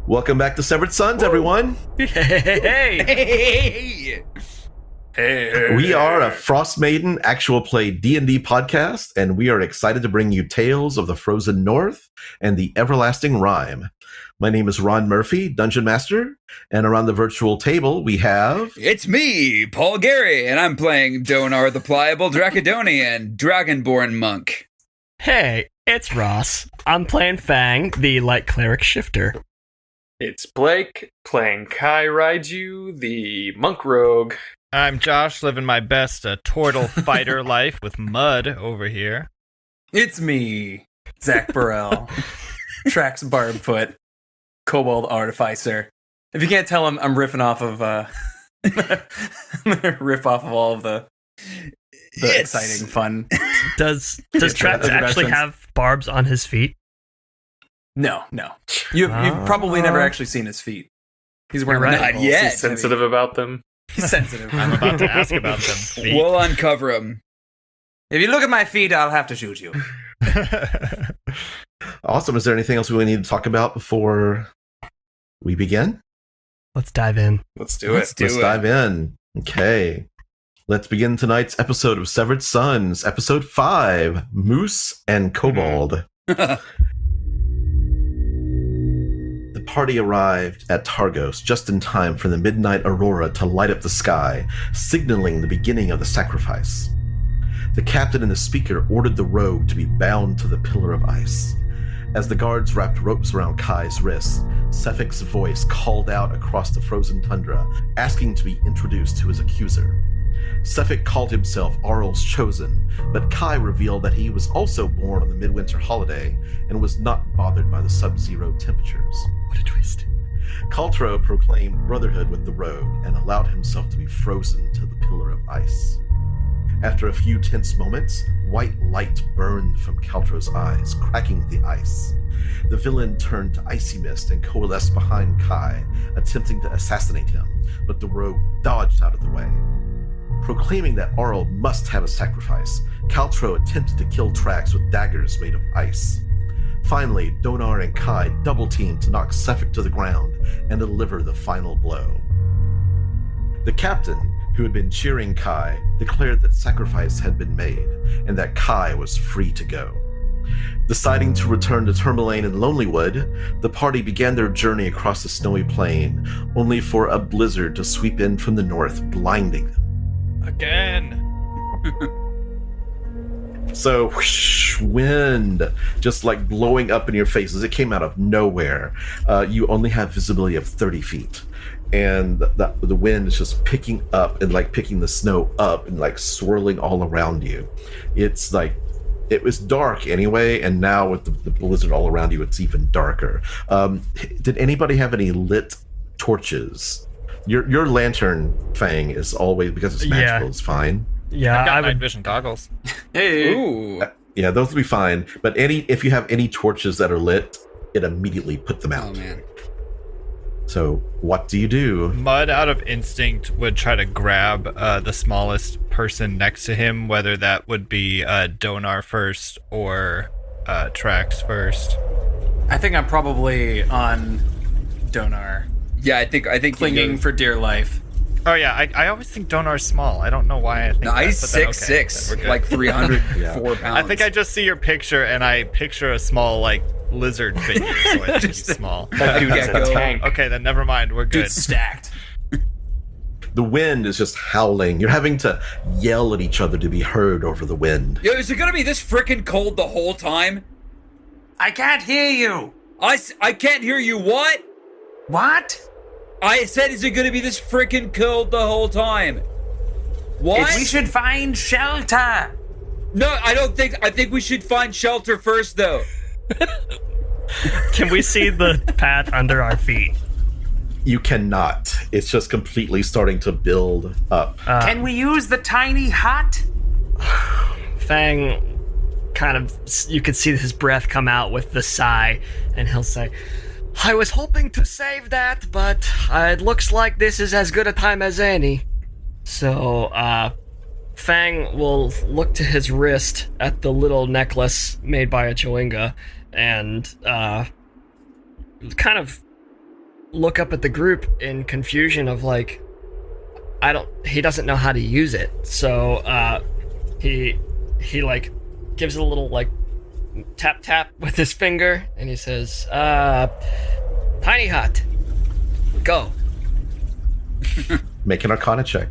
Welcome back to Severed Sons, everyone. Hey. We are a Frostmaiden actual play D&D podcast, and we are excited to bring you tales of the frozen north and the everlasting Rime. My name is Ron Murphy, Dungeon Master, and around the virtual table we have... It's me, Paul Gary, and I'm playing Donaar the Pliable Dracodonian, Dragonborn Monk. Hey, it's Ross. I'm playing Fang, the Light Cleric Shifter. It's Blake, playing Kai Raiju, the Monk Rogue. I'm Josh, living my best turtle fighter life with mud over here. It's me, Zach Burrell, Trax Barbfoot, Kobold Artificer. If you can't tell, I'm riffing off of riff off of all of the exciting fun. Does Trax actually have barbs on his feet? No. You've probably never actually seen his feet. He's wearing Not yet. He's sensitive about them. He's sensitive. I'm about to ask about them feet. We'll uncover him. If you look at my feet, I'll have to shoot you. Awesome. Is there anything else we need to talk about before we begin? Let's dive in. Let's do it. Let's dive in. Okay. Let's begin tonight's episode of Severed Sons, episode 5, Moose and Kobold. The party arrived at Targos just in time for the midnight aurora to light up the sky, signaling the beginning of the sacrifice. The captain and the speaker ordered the rogue to be bound to the pillar of ice. As the guards wrapped ropes around Kai's wrists, Sephic's voice called out across the frozen tundra, asking to be introduced to his accuser. Sephic called himself Arl's Chosen, but Kai revealed that he was also born on the midwinter holiday and was not bothered by the sub-zero temperatures. What a twist. Kaltro proclaimed brotherhood with the rogue and allowed himself to be frozen to the pillar of ice. After a few tense moments, white light burned from Kaltro's eyes, cracking the ice. The villain turned to icy mist and coalesced behind Kai, attempting to assassinate him, but the rogue dodged out of the way. Proclaiming that Arl must have a sacrifice, Kaltro attempted to kill Trax with daggers made of ice. Finally, Donaar and Kai double-teamed to knock Sephic to the ground and deliver the final blow. The captain, who had been cheering Kai, declared that sacrifice had been made and that Kai was free to go. Deciding to return to Termalaine and Lonelywood, the party began their journey across the snowy plain, only for a blizzard to sweep in from the north, blinding them. Again. So, whoosh, wind, just like blowing up in your faces. It came out of nowhere. You only have visibility of 30 feet. And the wind is just picking up and like picking the snow up and like swirling all around you. It's like, it was dark anyway, and now with the blizzard all around you, it's even darker. Did anybody have any lit torches? Your lantern, Fang, is always, because it's magical, it's fine. Yeah, I've got I night would. vision goggles. Hey. Ooh. Yeah, those will be fine. But if you have any torches that are lit, it immediately put them out. Oh, man. So what do you do? Mud, out of instinct, would try to grab the smallest person next to him, whether that would be Donaar first or Trax first. I think I'm probably on Donaar, Yeah, I think clinging for dear life. Oh yeah, I always think Donaar's small. I don't know why I think No, he's that, but then, 6'6", then we're good. like 304 pounds. I think I just see your picture and I picture a small like lizard figure, so I think he's small. That dude is Gecko. a tank. Okay, then never mind. We're good. Dude's stacked. The wind is just howling. You're having to yell at each other to be heard over the wind. Yo, is it gonna be this freaking cold the whole time? I can't hear you. I can't hear you. What? What? I said, is it gonna be this freaking cold the whole time? What? We should find shelter. No, I don't think. I think we should find shelter first, though. Can we see the path under our feet? You cannot. It's just completely starting to build up. Can we use the tiny hut? Fang kind of, you could see his breath come out with the sigh, and he'll say, I was hoping to save that, but it looks like this is as good a time as any. So, Fang will look to his wrist at the little necklace made by a Chewinga and kind of look up at the group in confusion of like, he doesn't know how to use it. So he like gives it a little like tap with his finger, and he says, "Tiny hut, go." Make an Arcana check.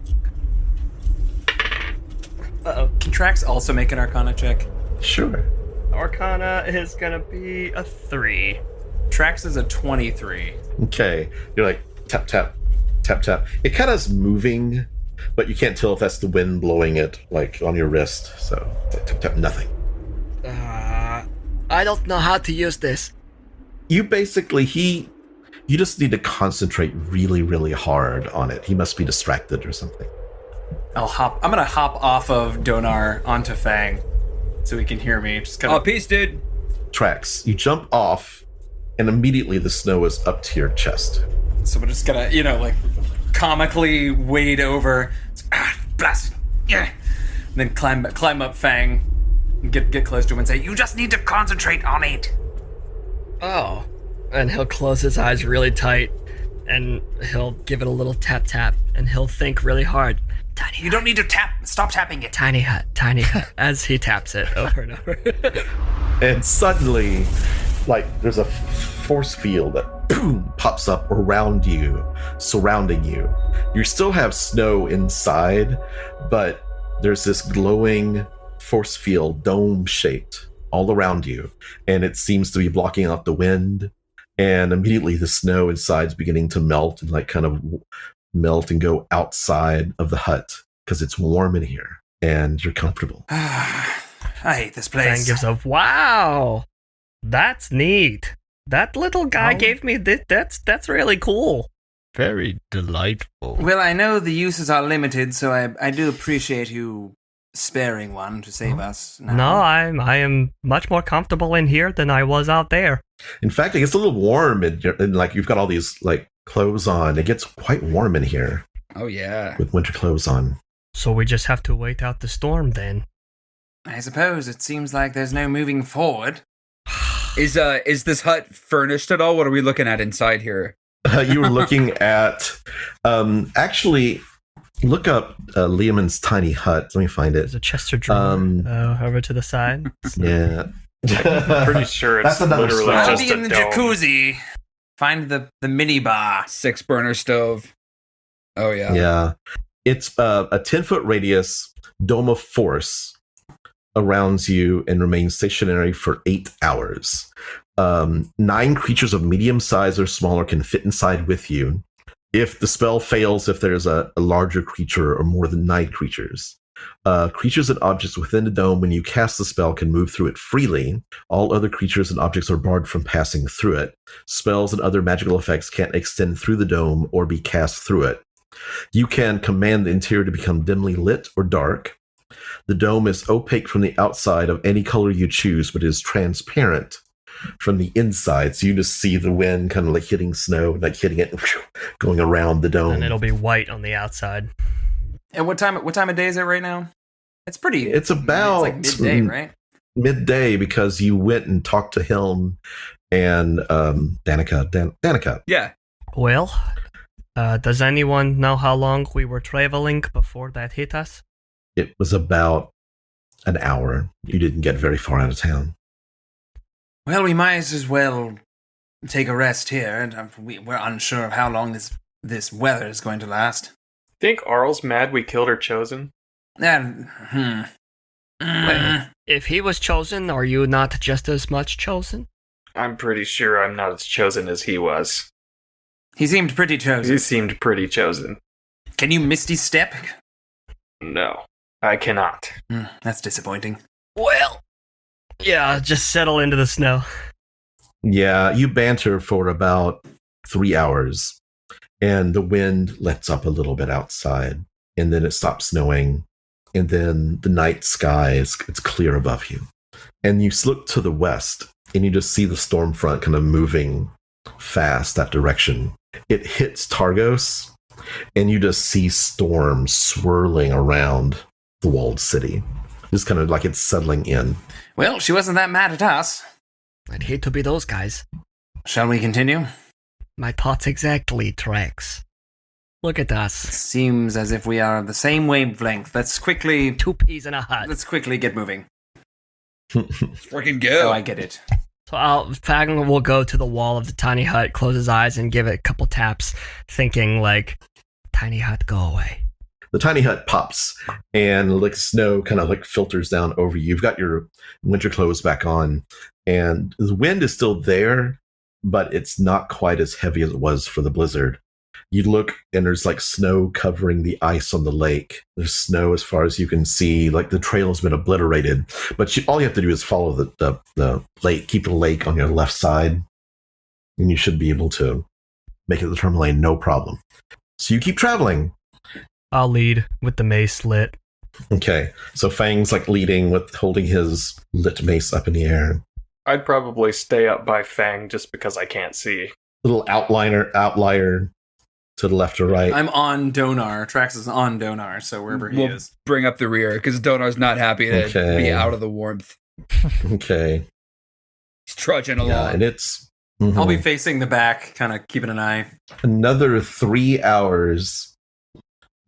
Uh-oh. Can Trax also make an Arcana check? Sure. Arcana is gonna be a 3. Trax is a 23. Okay. You're like, tap, tap, tap, tap. It kind of is moving, but you can't tell if that's the wind blowing it, like, on your wrist. So, tap, tap, tap, nothing. I don't know how to use this. You basically, you just need to concentrate really, really hard on it. He must be distracted or something. I'm gonna hop off of Donaar onto Fang so he can hear me. Just kind Oh, of. peace, dude. Trax, you jump off, and immediately the snow is up to your chest. So we're just gonna, like, comically wade over. Blast! Yeah. And then climb up Fang, and get close to him and say, "You just need to concentrate on it." Oh. And he'll close his eyes really tight, and he'll give it a little tap, and he'll think really hard. Tiny You don't need to tap. Stop tapping it. tiny hut, as he taps it over and over. And suddenly, like, there's a force field that boom pops up around you, surrounding you. You still have snow inside, but there's this glowing force field, dome-shaped, all around you. And it seems to be blocking out the wind. And immediately the snow inside is beginning to melt and, like, kind of melt and go outside of the hut because it's warm in here and you're comfortable. I hate this Fang place. gives up. Wow, that's neat. That little guy gave me this. That's really cool. Very delightful. Well, I know the uses are limited, so I do appreciate you sparing one to save us. Now. No, I am much more comfortable in here than I was out there. In fact, it gets a little warm and like you've got all these like clothes on. It gets quite warm in here Oh, yeah. with winter clothes on. So we just have to wait out the storm then. I suppose it seems like there's no moving forward. Is this hut furnished at all? What are we looking at inside here? You were looking at, actually, look up Liamon's tiny hut. Let me find There's it. a chest of drawers over to the side. Yeah. Pretty sure it's That's another literally style. I'll just be a in the dome. jacuzzi. Find the mini bar. 6-burner stove. Oh, yeah. Yeah. It's a 10-foot radius dome of force around you and remains stationary for 8 hours. 9 creatures of medium size or smaller can fit inside with you. If the spell fails, if there's a larger creature or more than 9 creatures. Creatures and objects within the dome, when you cast the spell, can move through it freely. All other creatures and objects are barred from passing through it. Spells and other magical effects can't extend through the dome or be cast through it. You can command the interior to become dimly lit or dark. The dome is opaque from the outside of any color you choose, but is transparent from the inside. So you just see the wind kind of like hitting snow, like hitting it, going around the dome. And it'll be white on the outside. And what time of day is it right now? It's pretty. It's about it's like midday, right? Midday, because you went and talked to him and Danica. Yeah. Well, does anyone know how long we were traveling before that hit us? It was about an hour. You didn't get very far out of town. Well, we might as well take a rest here, and we're unsure of how long this weather is going to last. Think Arl's mad we killed her chosen? And Wait, if he was chosen, are you not just as much chosen? I'm pretty sure I'm not as chosen as he was. he seemed pretty chosen. He seemed pretty chosen. Can you Misty Step? No, I cannot. That's disappointing. Well, yeah, just settle into the snow. Yeah, you banter for about 3 hours, and the wind lets up a little bit outside, and then it stops snowing, and then the night sky it's clear above you. And you look to the west, and you just see the storm front kind of moving fast that direction. It hits Targos, and you just see storms swirling around the walled city. Just kind of like it's settling in. Well, she wasn't that mad at us. I'd hate to be those guys. Shall we continue? My thoughts exactly, Trax. Look at us. Seems as if we are of the same wavelength. Let's quickly Two peas in a hut. get moving. Let's freaking go. Oh, I get it. So Fang will go to the wall of the tiny hut, close his eyes, and give it a couple taps, thinking like, "Tiny hut, go away." The tiny hut pops, and like snow kind of like filters down over you. You've got your winter clothes back on, and the wind is still there, but it's not quite as heavy as it was for the blizzard. You look, and there's like snow covering the ice on the lake. There's snow as far as you can see. Like the trail has been obliterated, but all you have to do is follow the lake, keep the lake on your left side, and you should be able to make it to Termalaine no problem. So you keep traveling. I'll lead with the mace lit. Okay, so Fang's like leading with holding his lit mace up in the air. I'd probably stay up by Fang just because I can't see. Little outlier to the left or right. I'm on Donaar. Trax is on Donaar, so wherever he We'll is. bring up the rear because Donar's not happy to Okay. be out of the warmth. Okay, He's trudging along. yeah, and it's I'll be facing the back, kind of keeping an eye. another 3 hours,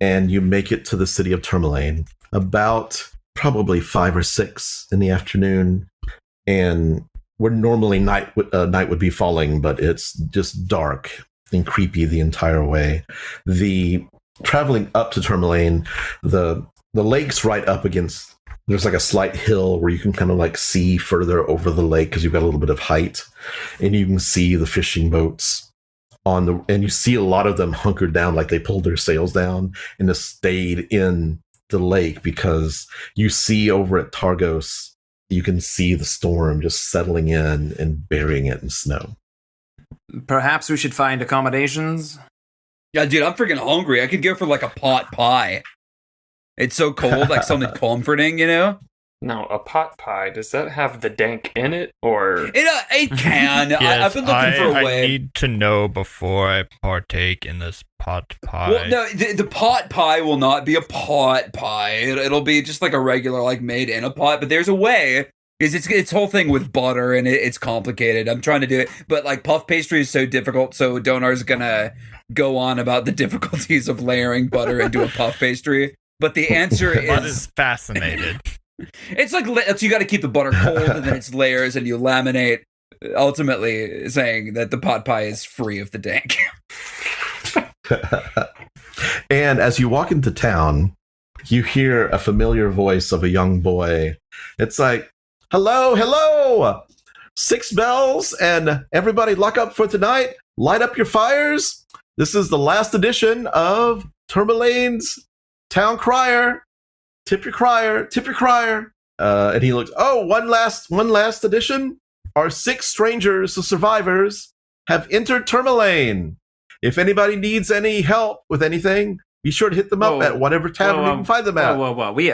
and you make it to the city of Termalaine. About probably 5 or 6 in the afternoon, and where normally night would be falling, but it's just dark and creepy the entire way. The traveling up to Termalaine, the lake's right up against. There's like a slight hill where you can kind of like see further over the lake because you've got a little bit of height, and you can see the fishing boats and you see a lot of them hunkered down, like they pulled their sails down and just stayed in the lake because you see over at Targos, you can see the storm just settling in and burying it in snow. Perhaps we should find accommodations. Yeah, dude, I'm freaking hungry. I could go for like a pot pie. It's so cold, like something comforting, you know? Now, a pot pie, does that have the dank in it, or... It can. Yes, I've been looking for a way. I need to know before I partake in this pot pie. Well, no, the pot pie will not be a pot pie. It'll be just like a regular, like made in a pot. But there's a way. It's whole thing with butter, and it's complicated. I'm trying to do it, but like puff pastry is so difficult. So Donar's gonna go on about the difficulties of layering butter into a puff pastry. But the answer Bud is is fascinated. it's like you got to keep the butter cold, and then it's layers, and you laminate. Ultimately, saying that the pot pie is free of the dank. And as you walk into town, you hear a familiar voice of a young boy. It's like, hello, hello! 6 bells, and everybody lock up for tonight. Light up your fires. This is the last edition of Termalaine's Town Crier. Tip your crier, tip your crier. And he looks, one last edition. Our 6 strangers, the survivors, have entered Termalaine. If anybody needs any help with anything, be sure to hit them up at whatever tavern you can find them at. Whoa. We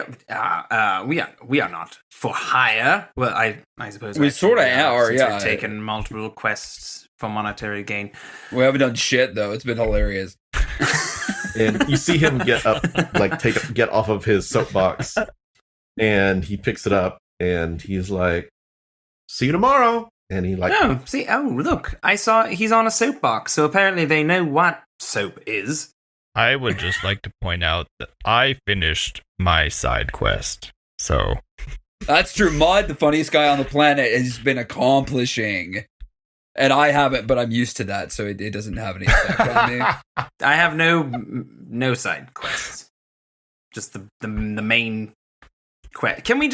are not for hire. Well, I suppose We sorta are, since yeah. We've taken multiple quests for monetary gain. We haven't done shit though. It's been hilarious. And you see him get up, like get off of his soapbox, and he picks it up, and he's like, "See you tomorrow." And he like, Look, I saw he's on a soapbox, so apparently they know what soap is. I would just like to point out that I finished my side quest. So That's true. Mud, the funniest guy on the planet, has been accomplishing. And I haven't, but I'm used to that, so it doesn't have any effect on me. I have no side quests. Just the main quest. Can we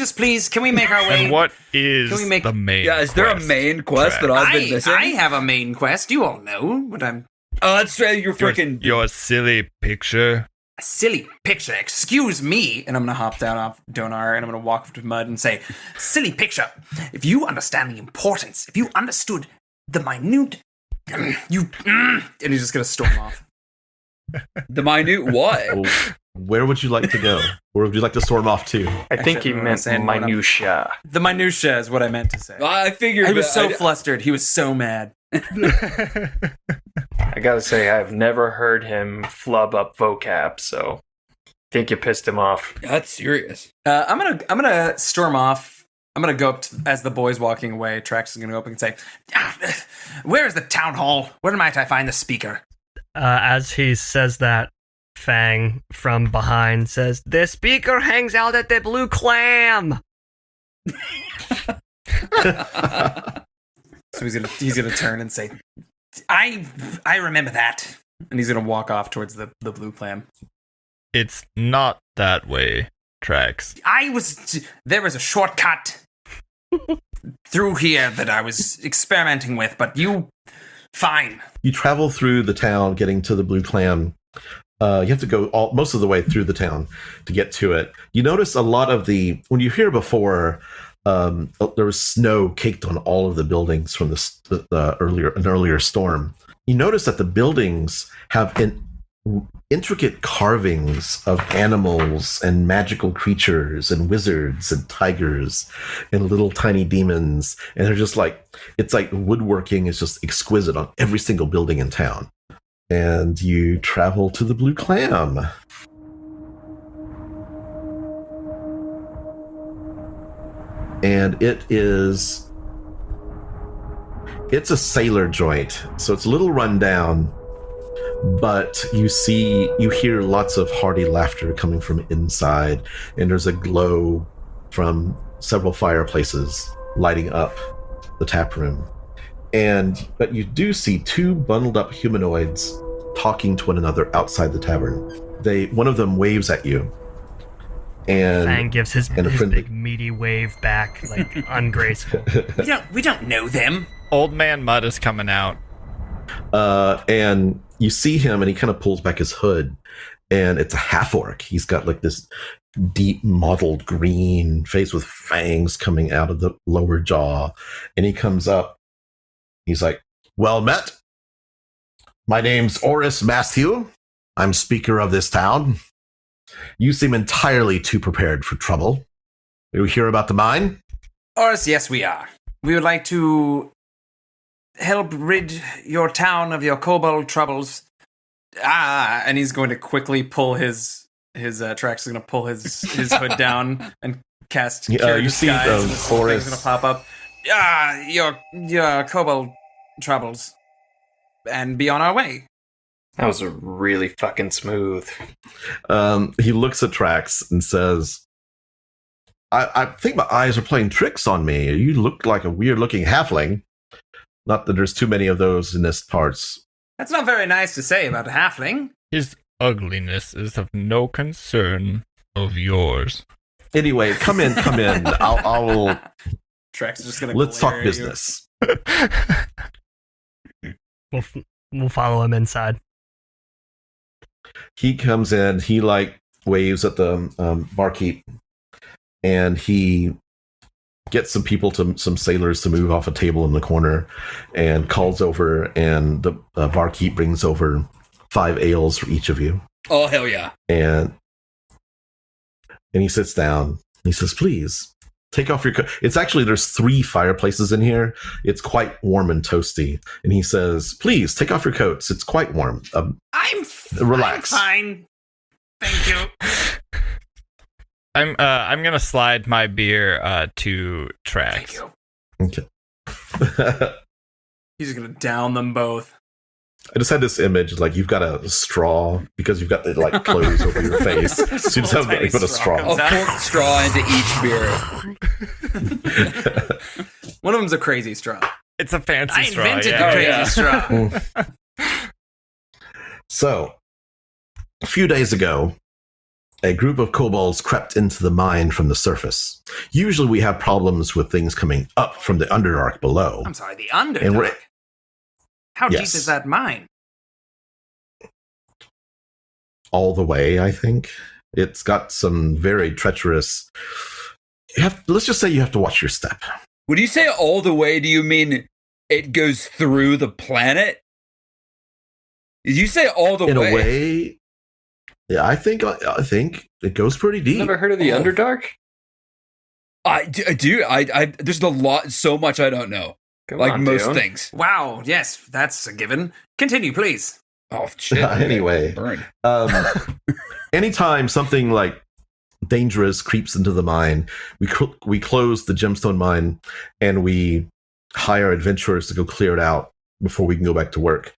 make our way? And what is Can we make- the main Yeah, is there a quest? main quest that I've been missing? I have a main quest. You all know what I'm. Oh, that's right. You're freaking. Your silly picture. A silly picture. Excuse me. And I'm gonna hop down off Donaar and I'm gonna walk up to Mud and say, "Silly picture. If you understand the importance, if you understood the minute, and he's just gonna storm off. The minute what? well, where would you like to go? Where would you like to storm off to? I think he Actually, meant saying what I'm- minutia. The minutia is what I meant to say. I figured. He was so I- flustered. He was so mad. I gotta say, I've never heard him flub up vocab, so I think you pissed him off. That's serious. I'm gonna storm off. I'm gonna go up to, as the boy's walking away. Trax is gonna go up and say, Where is the town hall? Where might I find the speaker? As he says that, Fang from behind says, "The speaker hangs out at the Blue Clam." So he's gonna turn and say, I remember that. And he's gonna walk off towards the blue clam. It's not that way, Trax. There was a shortcut through here that I was experimenting with, but fine. You travel through the town, getting to the Blue Clam. You have to go most of the way through the town to get to it. You notice a lot of when you hear before, there was snow caked on all of the buildings from an earlier storm. You notice that the buildings have intricate carvings of animals and magical creatures and wizards and tigers and little tiny demons, and they're just it's like woodworking is just exquisite on every single building in town. And you travel to the Blue Clam. And it's a sailor joint, so it's a little run down, but you hear lots of hearty laughter coming from inside, and there's a glow from several fireplaces lighting up the tap room. But you do see two bundled up humanoids talking to one another outside the tavern. One of them waves at you, and Fang gives his big meaty wave back, like ungraceful. We don't know them. Old Man Mud is coming out. And you see him, and he kind of pulls back his hood, and it's a half-orc. He's got like this deep mottled green face with fangs coming out of the lower jaw, and he comes up. He's like, "Well met. My name's Oris Matthew. I'm speaker of this town. You seem entirely too prepared for trouble. You hear about the mine?" Oris, yes, we are. We would like to help rid your town of your kobold troubles. And he's going to quickly pull his Trax is going to pull his hood down and cast Cure you see Disguise, and this Oris thing's going to pop up. Your kobold troubles, and be on our way. That was really fucking smooth. He looks at Trax and says, I think my eyes are playing tricks on me. You look like a weird-looking halfling. Not that there's too many of those in this parts. That's not very nice to say about a halfling. His ugliness is of no concern of yours. Anyway, come in. I'll Trax is just gonna let's glare talk at business. We'll follow him inside. He comes in, he waves at the barkeep, and he gets some sailors to move off a table in the corner, and calls over, and the barkeep brings over 5 ales for each of you. Oh, hell yeah. And he sits down. He says, "Please take off your coat." There's 3 fireplaces in here. It's quite warm and toasty. And he says, "Please take off your coats. It's quite warm. Relax." I'm fine. Thank you. I'm gonna slide my beer to Trax. Thank you. Okay. He's gonna down them both. I just had this image, you've got a straw because you've got the clothes over your face. So you just have to put a straw. I'll pour straw into each beer. One of them's a crazy straw. It's a fancy straw. I invented the crazy straw. So, a few days ago, a group of kobolds crept into the mine from the surface. Usually we have problems with things coming up from the Underdark below. I'm sorry, the Underdark? How Yes. deep is that mine? All the way, I think. It's got some very treacherous... let's just say you have to watch your step. When you say all the way, do you mean it goes through the planet? Did you say all the way? In a way, yeah, I think it goes pretty deep. Never heard of the Underdark? I do. There's so much I don't know. Come on, most Dune. things. Wow, yes, that's a given. Continue, please. Oh, shit. Anyway. Burn. Anytime something dangerous creeps into the mine, we close the gemstone mine, and we hire adventurers to go clear it out. before we can go back to work.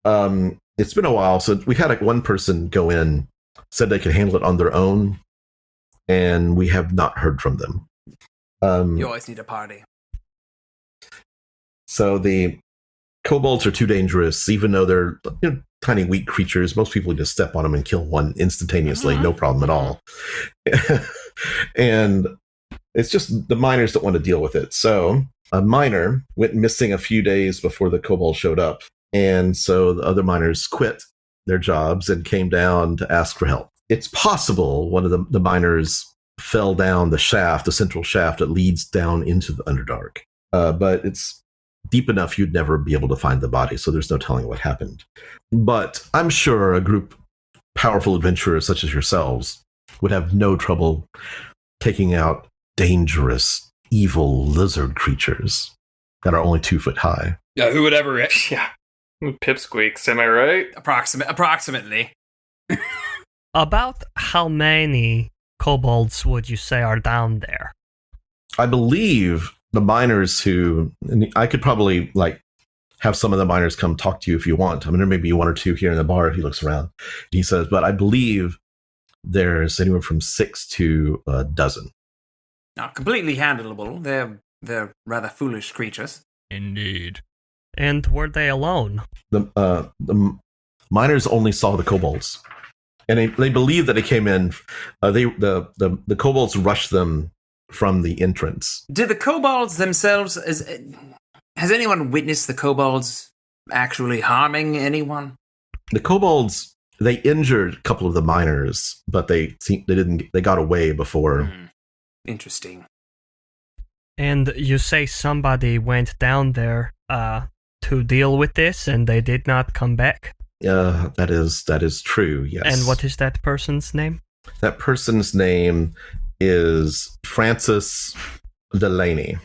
It's been a while, so we had one person go in, said they could handle it on their own, and we have not heard from them. You always need a party. So the kobolds are too dangerous, even though they're tiny, weak creatures. Most people just step on them and kill one instantaneously, no problem at all. And it's just the miners don't want to deal with it. So a miner went missing a few days before the kobold showed up. And so the other miners quit their jobs and came down to ask for help. It's possible one of the miners fell down the shaft, the central shaft that leads down into the Underdark. But it's deep enough you'd never be able to find the body, so there's no telling what happened. But I'm sure a group powerful adventurers such as yourselves would have no trouble taking out dangerous, evil lizard creatures that are only 2 foot high. Yeah, who would ever? Yeah. Pipsqueaks, am I right? Approximately. About how many kobolds would you say are down there? I believe the miners and I could probably have some of the miners come talk to you if you want. I mean, there may be 1 or 2 here in the bar if he looks around. He says, but I believe there's anywhere from 6 to a dozen. Not completely handleable. They're rather foolish creatures. Indeed. And were they alone? The miners only saw the kobolds, and they believe that they came in. The kobolds rushed them from the entrance. Did the kobolds themselves? Has anyone witnessed the kobolds actually harming anyone? The kobolds, they injured a couple of the miners, but they got away before. Interesting. And you say somebody went down there to deal with this, and they did not come back? That is true, yes. And what is that person's name? That person's name is Francis Delaney.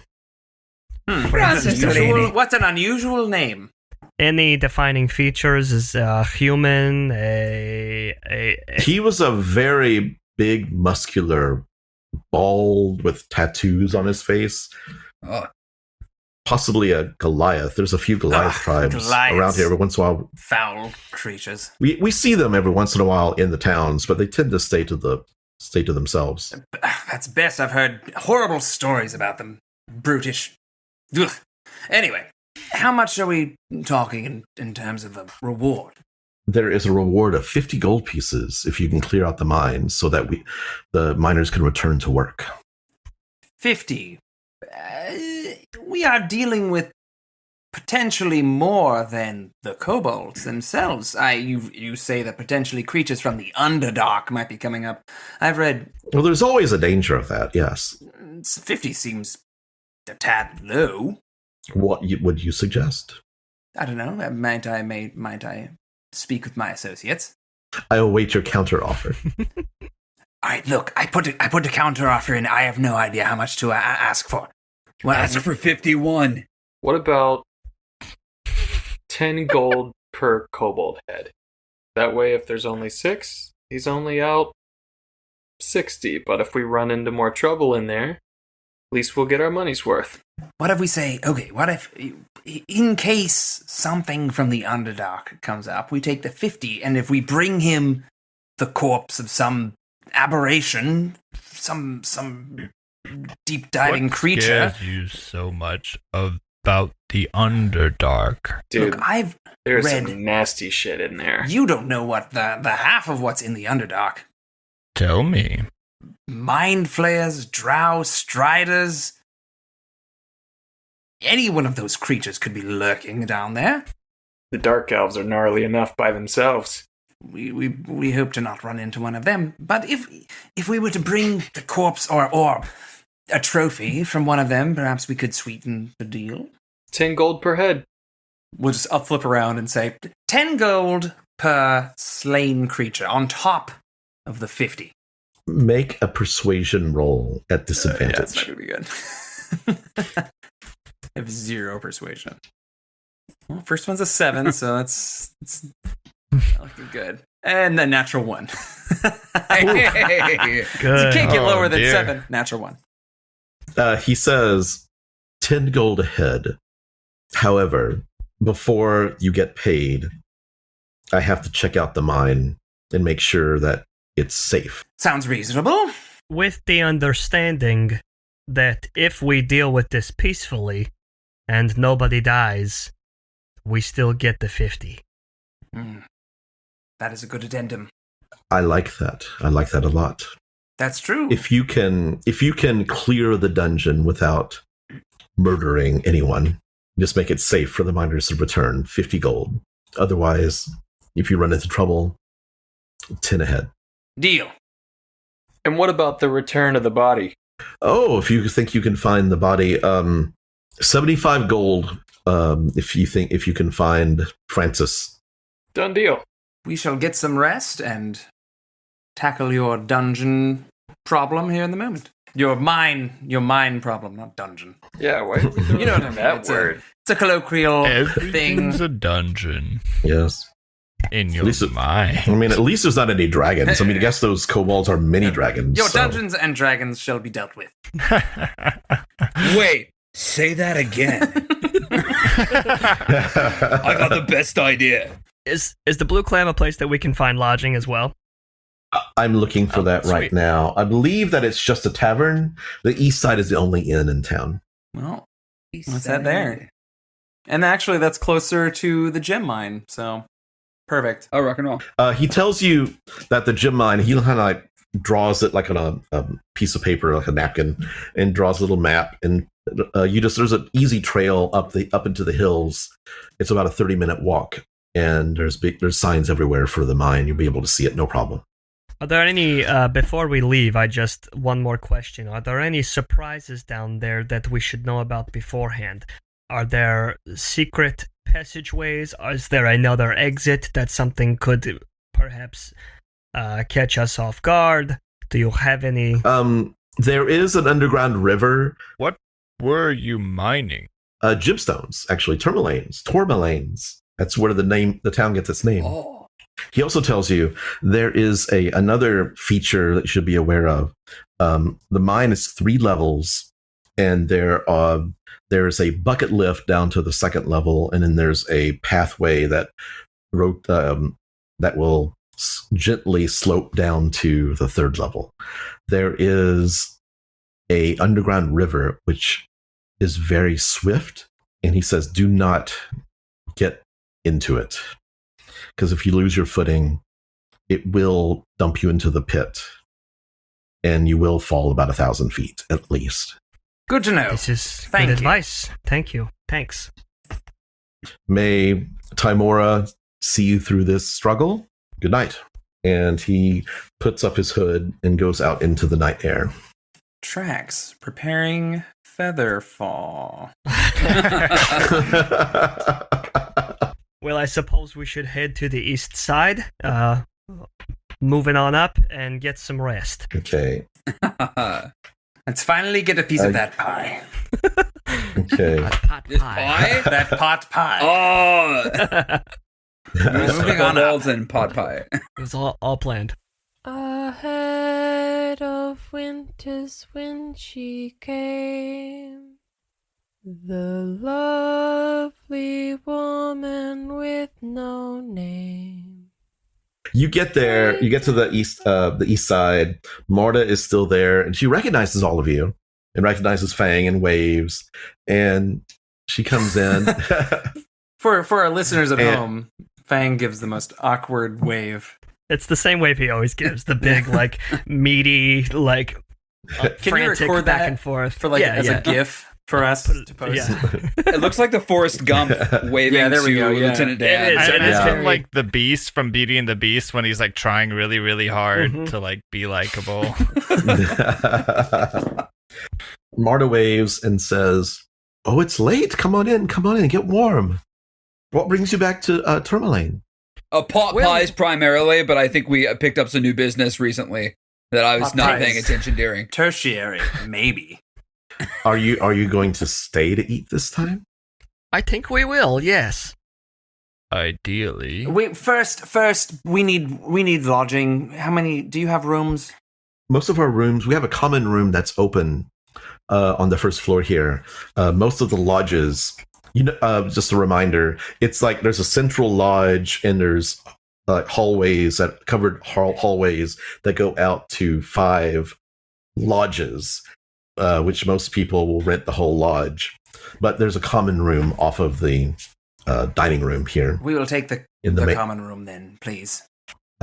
Francis Delaney. What's an unusual name? Any defining features? Is human? He was a very big, muscular, bald with tattoos on his face. Possibly a Goliath. There's a few Goliath tribes Goliaths. around here every once in a while. Foul creatures. We see them every once in a while in the towns, but they tend to stay to themselves. That's best. I've heard horrible stories about them. Brutish. Ugh. Anyway, how much are we talking in terms of the reward? There is a reward of 50 gold pieces if you can clear out the mines so that the miners can return to work. 50. We are dealing with potentially more than the kobolds themselves. You say that potentially creatures from the Underdark might be coming up. I've read... Well, there's always a danger of that, yes. 50 seems a tad low. What would you suggest? I don't know. Might I speak with my associates? I await your counter offer. All right, look, I put a counter offer in. I have no idea how much to ask for. Well, Ask for 51. What about 10 gold per kobold head? That way, if there's only 6, he's only out 60. But if we run into more trouble in there, at least we'll get our money's worth. What if we say, okay, what if, in case something from the Underdark comes up, we take the 50, and if we bring him the corpse of some aberration, some deep diving creature. What scares you so much about the Underdark? Dude, Look, I've there's read some nasty shit in there. You don't know what the half of what's in the Underdark. Tell me. Mind flayers, drow, striders. Any one of those creatures could be lurking down there. The dark elves are gnarly enough by themselves. We hope to not run into one of them. But if we were to bring the corpse or a trophy from one of them, perhaps we could sweeten the deal. 10 gold per head. I'll flip around and say 10 gold per slain creature on top of the 50. Make a persuasion roll at disadvantage. Yeah, that's not going to be good. I have 0 persuasion. Well, first one's a 7, so it's looking good. And then natural 1. Hey. Good. You can't get lower than dear. 7. Natural 1. He says 10 gold a head. However, before you get paid, I have to check out the mine and make sure that it's safe. Sounds reasonable. With the understanding that if we deal with this peacefully and nobody dies, we still get the 50. That is a good addendum. I like that. I like that a lot. That's true. If you can clear the dungeon without murdering anyone, just make it safe for the miners to return, 50 gold. Otherwise, if you run into trouble, 10 ahead. Deal. And what about the return of the body? Oh, if you think you can find the body, 75 gold. If you can find Francis. Done deal. We shall get some rest and tackle your dungeon problem here in the moment. Your mine problem, not dungeon. Yeah, why are we throwing You know what I mean? that word? It's a colloquial Everything's thing. a dungeon Yes. in your least mind. I mean, at least there's not any dragons. I mean, I guess those kobolds are mini dragons. Your so- dungeons and dragons shall be dealt with. Wait, say that again. I got the best idea. Is the Blue Clam a place that we can find lodging as well? I'm looking for that right sweet. now. I believe that it's just a tavern. The east side is the only inn in town. Well, what's that there? And actually, that's closer to the gem mine, so perfect. Oh, rock and roll. He tells you that the gem mine, he kind of like draws it like on a piece of paper, like a napkin, and draws a little map. And there's an easy trail up into the hills. It's about a 30-minute walk, and there's signs everywhere for the mine. You'll be able to see it, no problem. Are there any, before we leave, one more question. Are there any surprises down there that we should know about beforehand? Are there secret passageways? Is there another exit that something could perhaps catch us off guard? Do you have any? There is an underground river. What were you mining? Gemstones, actually, Termalaines. That's where the town gets its name. Oh. He also tells you there is another feature that you should be aware of. The mine is 3 levels, and there's a bucket lift down to the 2nd level, and then there's a pathway that will gently slope down to the 3rd level. There is a underground river which is very swift, and he says, do not get into it. Because if you lose your footing, it will dump you into the pit, and you will fall about 1,000 feet at least. Good to know. This is Thank good you. advice. Thank you. Thanks. May Timora see you through this struggle. Good night. And he puts up his hood and goes out into the night air. Trax, preparing feather fall. Well, I suppose we should head to the east side, moving on up and get some rest. Okay. Let's finally get a piece of that pie. Okay. Pot This pie. pie? That pot pie. Oh! Moving on up. Kobolds and pot pie. It was all planned. Ahead of winters when she came, the lovely woman with no name. You get there. You get to the east side. Marta is still there, and she recognizes all of you, and recognizes Fang and waves, and she comes in. For our listeners at And- home, Fang gives the most awkward wave. It's the same wave he always gives. The big, like, meaty, like, Can you frantic record back that and forth. for as a GIF for us to post? Yeah. It looks like the Forrest Gump waving Yeah, there we to go, yeah. Lieutenant Dan. It is. It is Yeah. him like the Beast from Beauty and the Beast when he's like trying really, really hard to like be likable. Marta waves and says, "Oh, it's late. Come on in. Get warm. What brings you back to Termalaine?" Pot pies primarily, but I think we picked up some new business recently that I was Pot not pies. paying attention during. Tertiary, maybe. Are you going to stay to eat this time? I think we will, yes. Ideally. Wait, first, we need lodging. How many? Do you have rooms? Most of our rooms, we have a common room that's open on the first floor here. Most of the lodges Just a reminder, it's like there's a central lodge and there's hallways, that covered hallways that go out to 5 lodges, which most people will rent the whole lodge. But there's a common room off of the dining room here. We will take the common room then, please.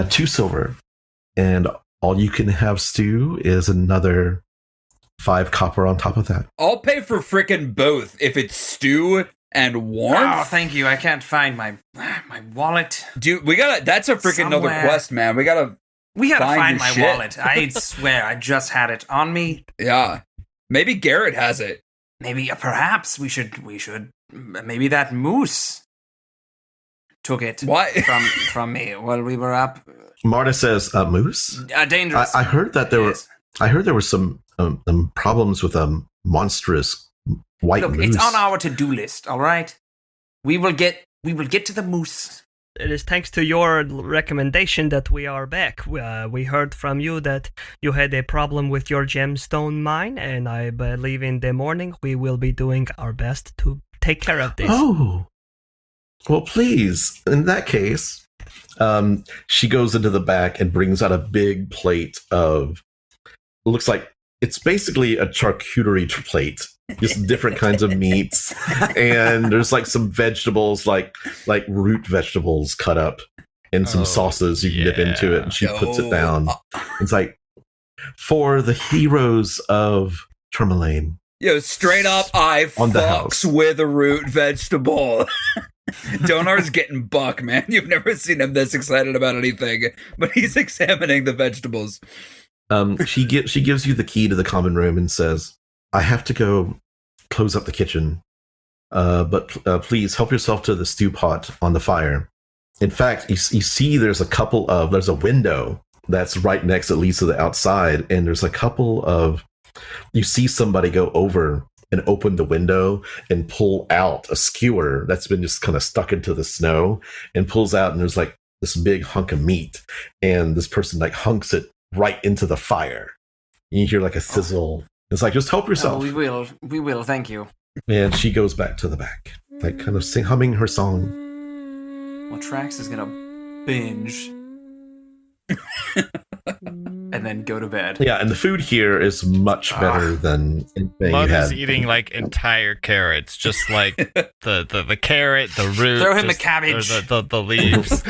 2 silver. And all you can have stew is another 5 copper on top of that. I'll pay for frickin' both if it's stew and warmth. Oh, thank you. I can't find my wallet. Dude, that's a frickin' another quest, man. We gotta find my shit. wallet. I swear, I just had it on me. Yeah. Maybe Garrett has it. Maybe, perhaps we should, maybe that moose took it from me while we were up. Marta says, moose? Dangerous. I heard that there were some problems with a monstrous white moose. It's on our to-do list, all right? We will get to the moose. It is thanks to your recommendation that we are back. We heard from you that you had a problem with your gemstone mine, and I believe in the morning we will be doing our best to take care of this. Oh, well, please. In that case, she goes into the back and brings out a big plate of, looks like it's basically a charcuterie plate. Just different kinds of meats, and there's like some vegetables, like root vegetables cut up, and some sauces you can dip into it. And she puts it down. It's like, for the heroes of Termalaine. Yo, straight up, I fucks with a root vegetable. Donaar's getting buck, man. You've never seen him this excited about anything, but he's examining the vegetables. She gives you the key to the common room and says, I have to go close up the kitchen, but please help yourself to the stew pot on the fire. In fact, you see there's a window that's right next, at least to the outside, and there's you see somebody go over and open the window and pull out a skewer that's been just kind of stuck into the snow, and pulls out, and there's like this big hunk of meat, and this person like hunks it right into the fire. And you hear like a sizzle. It's like, just help yourself. We will, thank you. And she goes back to the back, like kind of humming her song. Well, Trax is gonna binge and then go to bed. Yeah, and the food here is much better than anything Mud you is had. eating like entire carrots, just like the carrot, the root. Throw him the cabbage. The leaves.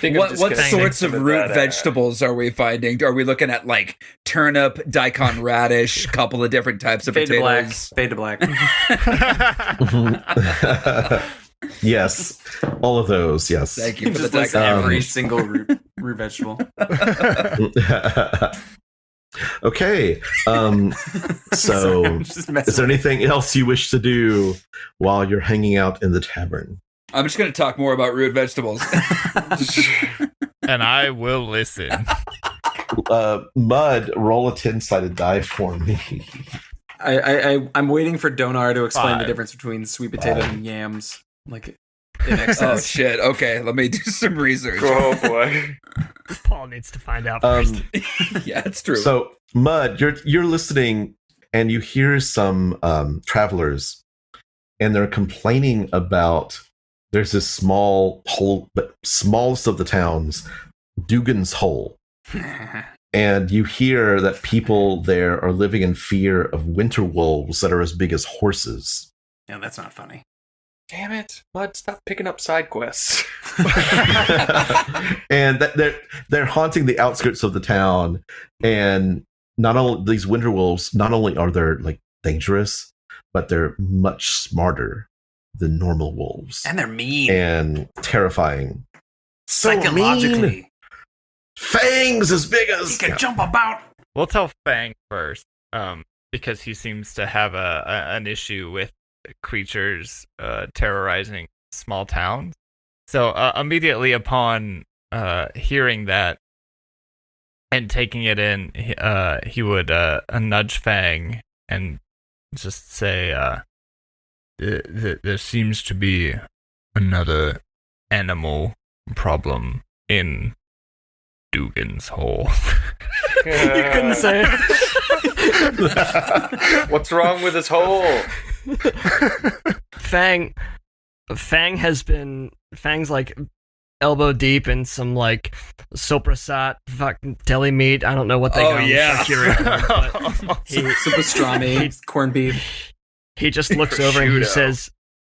What sorts of root vegetables are we finding? Are we looking at like turnip, daikon radish, couple of different types of potatoes? Fade to black. Yes, all of those. Yes. Thank you for Just the list daikon. every single root vegetable. Okay. So, is there anything else you wish to do while you're hanging out in the tavern? I'm just going to talk more about root vegetables. And I will listen. Mud, roll a 10-sided die for me. I'm waiting for Donaar to explain 5. the difference between sweet potato and yams. Like, in excess. Oh, shit. Okay, let me do some research. Oh, boy. Paul needs to find out first. Yeah, it's true. So, Mud, you're listening, and you hear some travelers, and they're complaining about, there's this small hole, but smallest of the towns, Dugan's Hole. And you hear that people there are living in fear of winter wolves that are as big as horses. Yeah, that's not funny. Damn it. Mud, stop picking up side quests. And that they're haunting the outskirts of the town. And not only these winter wolves, not only are they like dangerous, but they're much smarter than normal wolves. And they're mean. And terrifying. So Psychologically. mean. Fangs as big as... He can jump about. We'll tell Fang first, because he seems to have an issue with creatures terrorizing small towns. So immediately upon hearing that and taking it in, he would nudge Fang and just say, there seems to be another animal problem in Dugan's Hole. You couldn't say it. What's wrong with this hole? Fang's like elbow deep in some like soprasat fucking deli meat. I don't know what they got. Some pastrami, corned beef. He just looks over and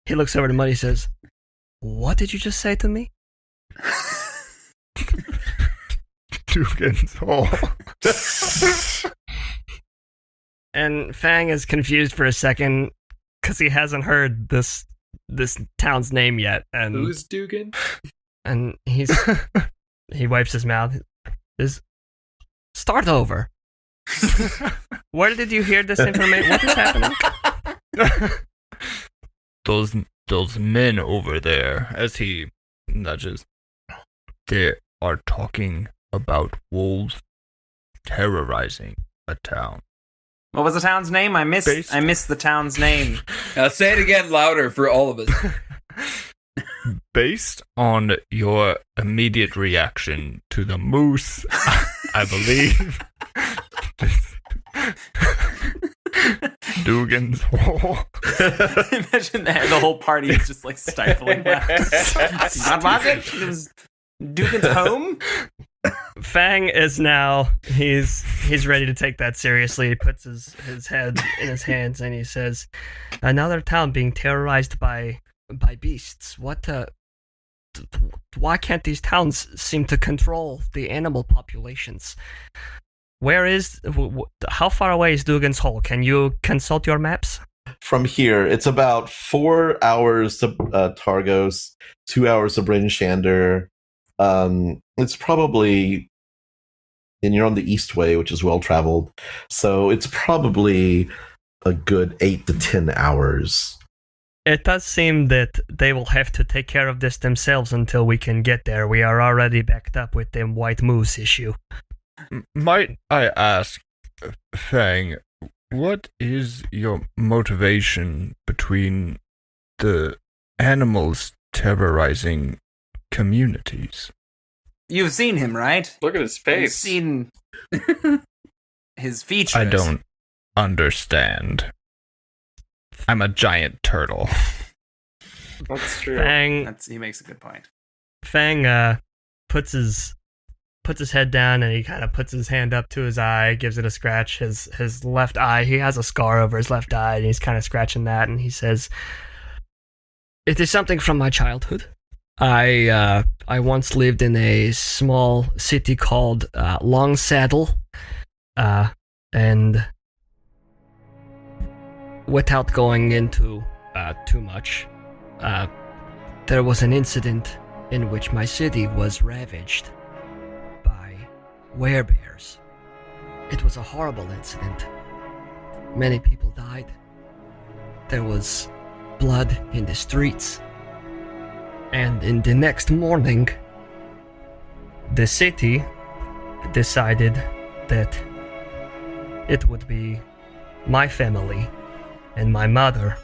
he looks over to Muddy. He says, "What did you just say to me?" Dugan's Hole. And Fang is confused for a second because he hasn't heard this town's name yet. And Who's Dugan? And he wipes his mouth. Start over. Where did you hear this information? What is happening? Those men over there, as he nudges, they are talking about wolves terrorizing a town. What was the town's name? I missed the town's name. Say it again louder for all of us. Based on your immediate reaction to the moose, I believe Dugan's Hole. Imagine that the whole party is just like stifling laughs. What was it? It was Dugan's home? Fang is now he's ready to take that seriously. He puts his head in his hands and he says, "Another town being terrorized by beasts. What? Why can't these towns seem to control the animal populations? How far away is Dugan's Hole? Can you consult your maps?" From here, it's about 4 hours to Targos, 2 hours to Bryn Shander. It's probably, and you're on the east way, which is well traveled, so it's probably a good 8 to 10 hours. It does seem that they will have to take care of this themselves until we can get there. We are already backed up with them white moose issue. Might I ask, Fang, what is your motivation between the animals terrorizing communities? You've seen him, right? Look at his You've face. seen his features. I don't understand. I'm a giant turtle. That's true. He makes a good point. Fang puts his head down and he kind of puts his hand up to his eye, gives it a scratch. His left eye, he has a scar over his left eye, and he's kind of scratching that. And he says, "It is something from my childhood. I once lived in a small city called Long Saddle, and without going into too much, there was an incident in which my city was ravaged by werebears. It was a horrible incident. Many people died. There was blood in the streets. And in the next morning, the city decided that it would be my family and my mother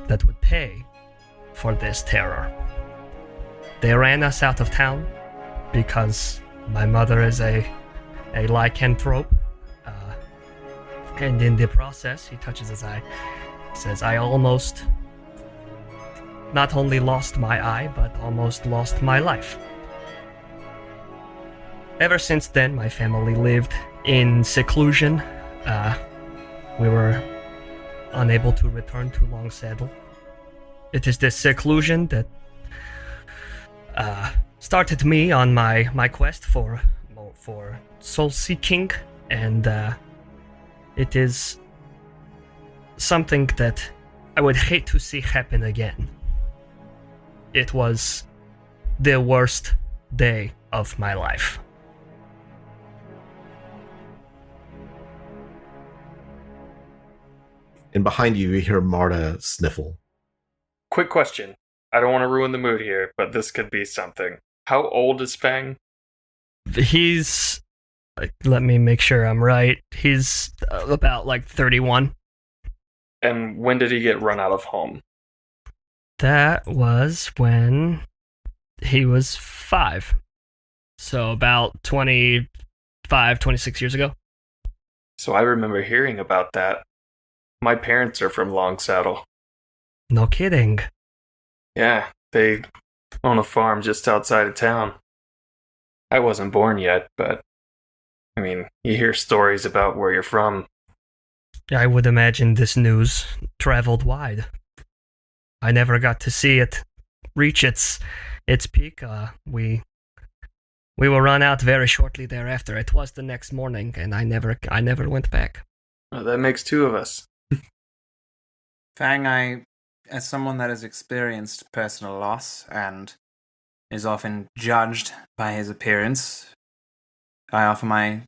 that would pay for this terror. They ran us out of town because my mother is a lycanthrope. And in the process, he touches his eye, says, I almost not only lost my eye, but almost lost my life. Ever since then, my family lived in seclusion. We were unable to return to Long Saddle. It is this seclusion that started me on my quest for soul seeking, and it is something that I would hate to see happen again. It was the worst day of my life. And behind you, you hear Marta sniffle. Quick question. I don't want to ruin the mood here, but this could be something. How old is Fang? He's... let me make sure I'm right. He's about 31. And when did he get run out of home? That was when he was 5. So about 25, 26 years ago. So I remember hearing about that. My parents are from Long Saddle. No kidding. Yeah, they own a farm just outside of town. I wasn't born yet, but I mean, you hear stories about where you're from. I would imagine this news traveled wide. I never got to see it reach its peak. We were run out very shortly thereafter. It was the next morning, and I never went back. Well, that makes two of us. Fang, as someone that has experienced personal loss and is often judged by his appearance, I offer my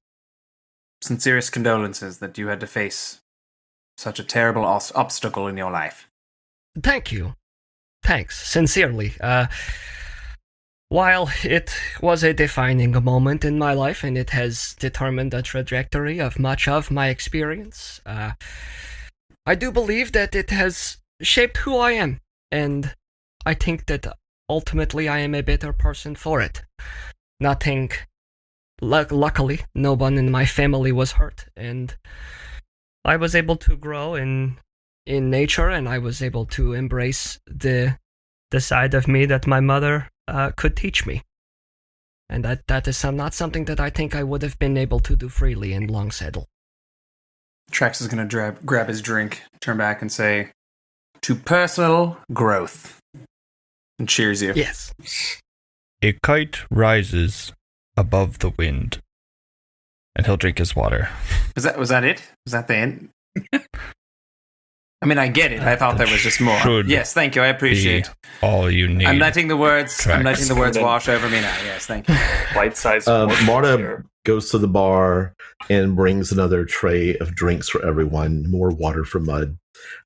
sincerest condolences that you had to face such a terrible obstacle in your life. Thank you. Thanks, sincerely. While it was a defining moment in my life and it has determined the trajectory of much of my experience, I do believe that it has shaped who I am, and I think that ultimately I am a better person for it. Luckily, no one in my family was hurt, and I was able to grow in nature, and I was able to embrace the side of me that my mother could teach me. And that is not something that I think I would have been able to do freely in Long Saddle. Trax is going to grab his drink, turn back and say, "To personal growth." And cheers you. Yes. A kite rises above the wind. And he'll drink his water. Was that it? Was that the end? I mean, I get it. I thought there was just more. Yes, thank you. I appreciate. All you need. I'm letting the words. Trax. I'm letting the words wash over me now. Yes, thank you. Bite-sized. Marta goes to the bar and brings another tray of drinks for everyone, more water for Mud.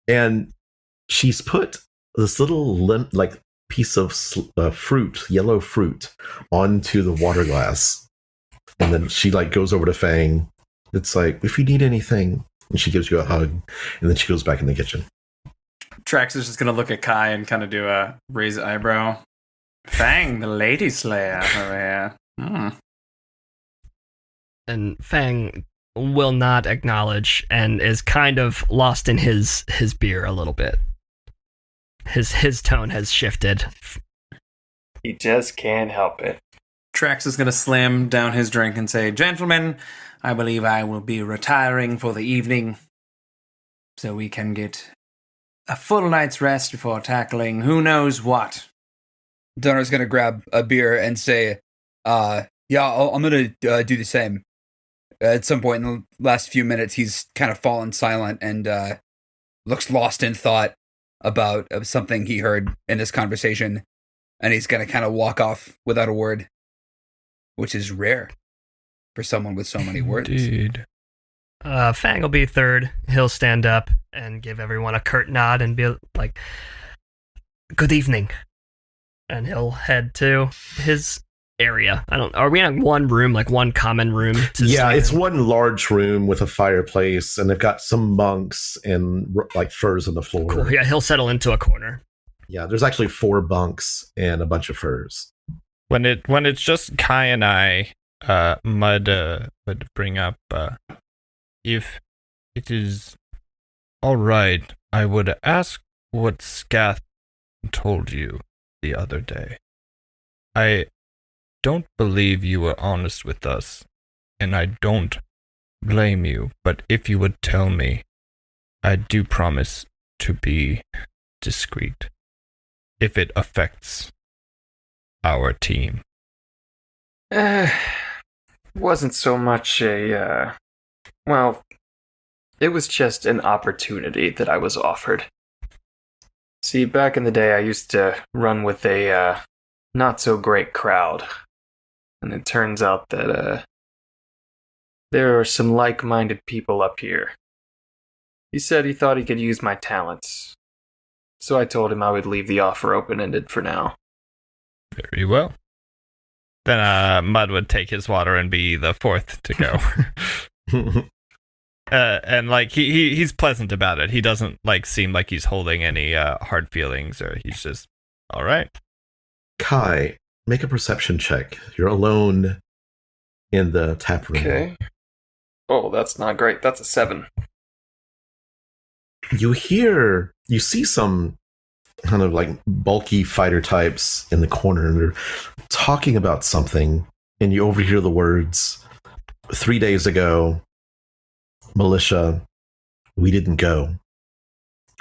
And she's put this little piece of fruit, yellow fruit, onto the water glass. And then she goes over to Fang. It's like, if you need anything. And she gives you a hug. And then she goes back in the kitchen. Trax is just going to look at Kai and kind of do a raise eyebrow. Fang, the lady slayer over here. And Fang will not acknowledge and is kind of lost in his beer a little bit. His tone has shifted. He just can't help it. Trax is going to slam down his drink and say, "Gentlemen, I believe I will be retiring for the evening so we can get a full night's rest before tackling who knows what." Donaar's going to grab a beer and say, I'm going to do the same. At some point in the last few minutes, he's kind of fallen silent and looks lost in thought about something he heard in this conversation. And he's going to kind of walk off without a word, which is rare for someone with so many words. Indeed. Fang will be third. He'll stand up and give everyone a curt nod and be like, "Good evening." And he'll head to his area. Are we in one room, like one common room? It's one large room with a fireplace, and they've got some bunks and furs on the floor. Cool. Yeah, he'll settle into a corner. Yeah, there's actually 4 bunks and a bunch of furs. When it's just Kai and I, Mud would bring up, if it is all right, I would ask what Scath told you the other day. I don't believe you were honest with us, and I don't blame you, but if you would tell me, I do promise to be discreet if it affects our team. Wasn't so much it was just an opportunity that I was offered. See, back in the day, I used to run with a not so great crowd, and it turns out that there are some like-minded people up here. He said he thought he could use my talents, so I told him I would leave the offer open-ended for now. Very well. Then Mud would take his water and be the fourth to go. And he's pleasant about it. He doesn't seem like he's holding any hard feelings, or he's just all right. Kai, make a perception check. You're alone in the tap room. Okay. Oh, that's not great. That's a 7. You see some kind of like bulky fighter types in the corner, and they're talking about something, and you overhear the words, 3 days ago, militia, we didn't go.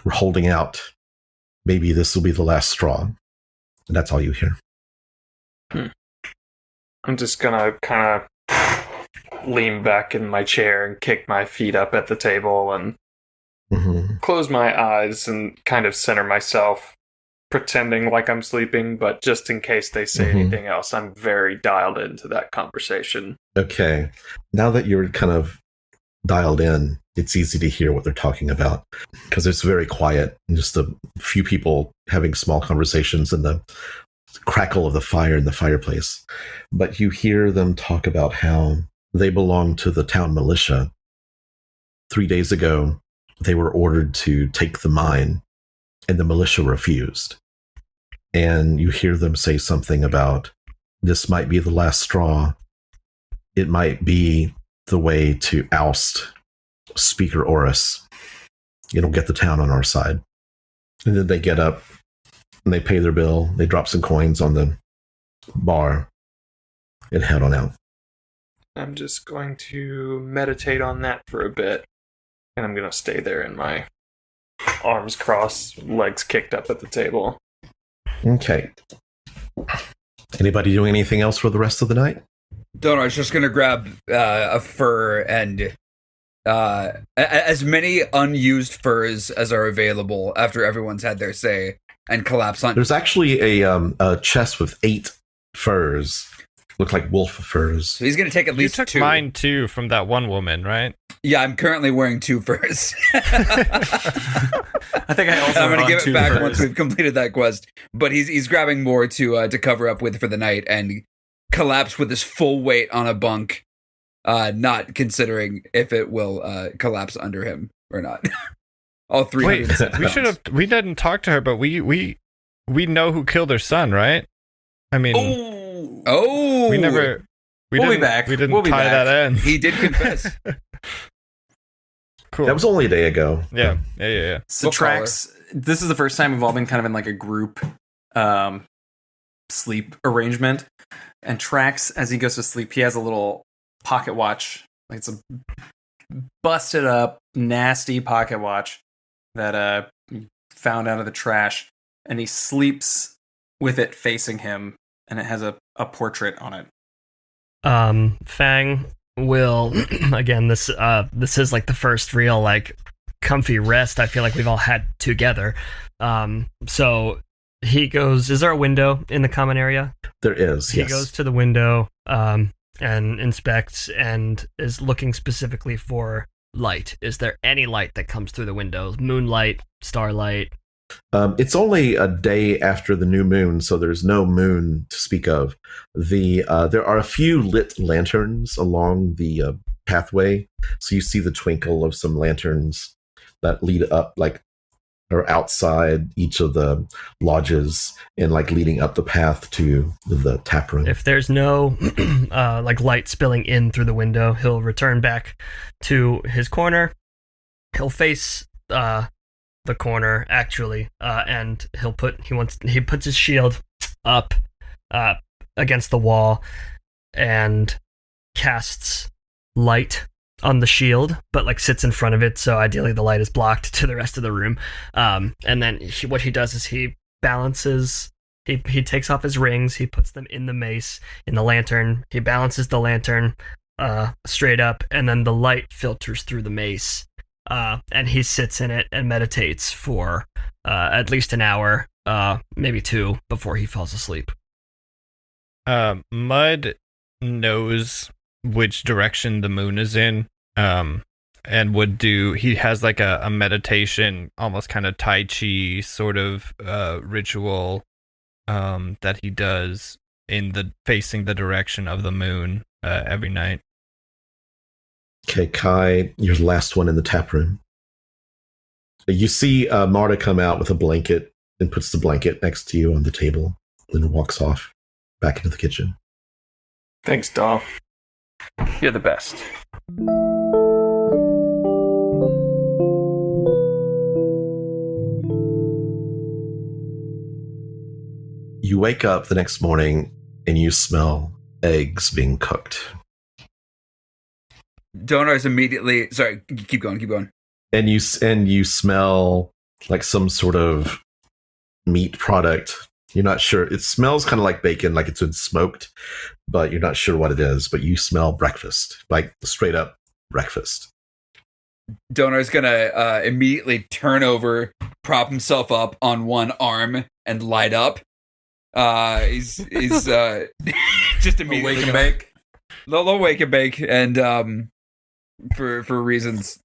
We're holding out. Maybe this will be the last straw. And that's all you hear. I'm just gonna kind of lean back in my chair and kick my feet up at the table and close my eyes and kind of center myself, pretending like I'm sleeping, but just in case they say anything else, I'm very dialed into that conversation. Okay. Now that you're kind of dialed in, it's easy to hear what they're talking about because it's very quiet and just a few people having small conversations and the crackle of the fire in the fireplace. But you hear them talk about how they belong to the town militia. 3 days ago, they were ordered to take the mine, and the militia refused. And you hear them say something about, this might be the last straw. It might be the way to oust Speaker Oris. It'll get the town on our side. And then they get up, and they pay their bill. They drop some coins on the bar, and head on out. I'm just going to meditate on that for a bit. And I'm going to stay there in my arms crossed, legs kicked up at the table. Okay. Anybody doing anything else for the rest of the night? Donaar's just going to grab a fur and as many unused furs as are available after everyone's had their say and collapse on. There's actually a chest with 8 furs. Look like wolf furs. So he's going to take at least 2. You took mine too from that one woman, right? Yeah, I'm currently wearing 2 furs. I think I also I'm going to give it back furs. once we've completed that quest. But he's grabbing more to cover up with for the night and collapse with his full weight on a bunk, not considering if it will collapse under him or not. All 300. Wait, we didn't talk to her, but we know who killed her son, right? I mean, oh, we never. We'll be back. We didn't We'll be tie back. that in. He did confess. Cool. That was only a day ago. Yeah. So We'll call Trax, this is the first time we've all been kind of in like a group sleep arrangement. And Trax, as he goes to sleep, he has a little pocket watch. Like it's a busted up, nasty pocket watch that he found out of the trash. And he sleeps with it facing him, and it has a portrait on it. Fang will again. This is like the first real like comfy rest I feel like we've all had together. So he goes. Is there a window in the common area? There is. He yes. goes to the window and inspects and is looking specifically for light. Is there any light that comes through the windows? Moonlight, starlight. It's only a day after the new moon, so there's no moon to speak of. There are a few lit lanterns along the pathway, so you see the twinkle of some lanterns that lead up, like, or outside each of the lodges and like leading up the path to the tap room. If there's no like light spilling in through the window, he'll return back to his corner. He'll face the corner actually, and he puts his shield up against the wall and casts light on the shield, but like sits in front of it, so ideally the light is blocked to the rest of the room. And then what he does is he balances. He takes off his rings. He puts them in the mace, in the lantern. He balances the lantern straight up, and then the light filters through the mace. And he sits in it and meditates for at least an hour, maybe 2, before he falls asleep. Mud knows which direction the moon is in, and he has like a meditation, almost kind of Tai Chi sort of ritual that he does facing the direction of the moon every night. Okay, Kai, you're the last one in the tap room. You see Marta come out with a blanket and puts the blanket next to you on the table, then walks off back into the kitchen. Thanks, doll. You're the best. You wake up the next morning and you smell eggs being cooked. Donaar's immediately... Sorry, keep going. And you smell like some sort of meat product. You're not sure. It smells kind of like bacon, like it's been smoked, but you're not sure what it is. But you smell breakfast, like straight up breakfast. Donaar's gonna immediately turn over, prop himself up on one arm, and light up. He's just immediately Wake and bake. They'll wake and bake, and for reasons,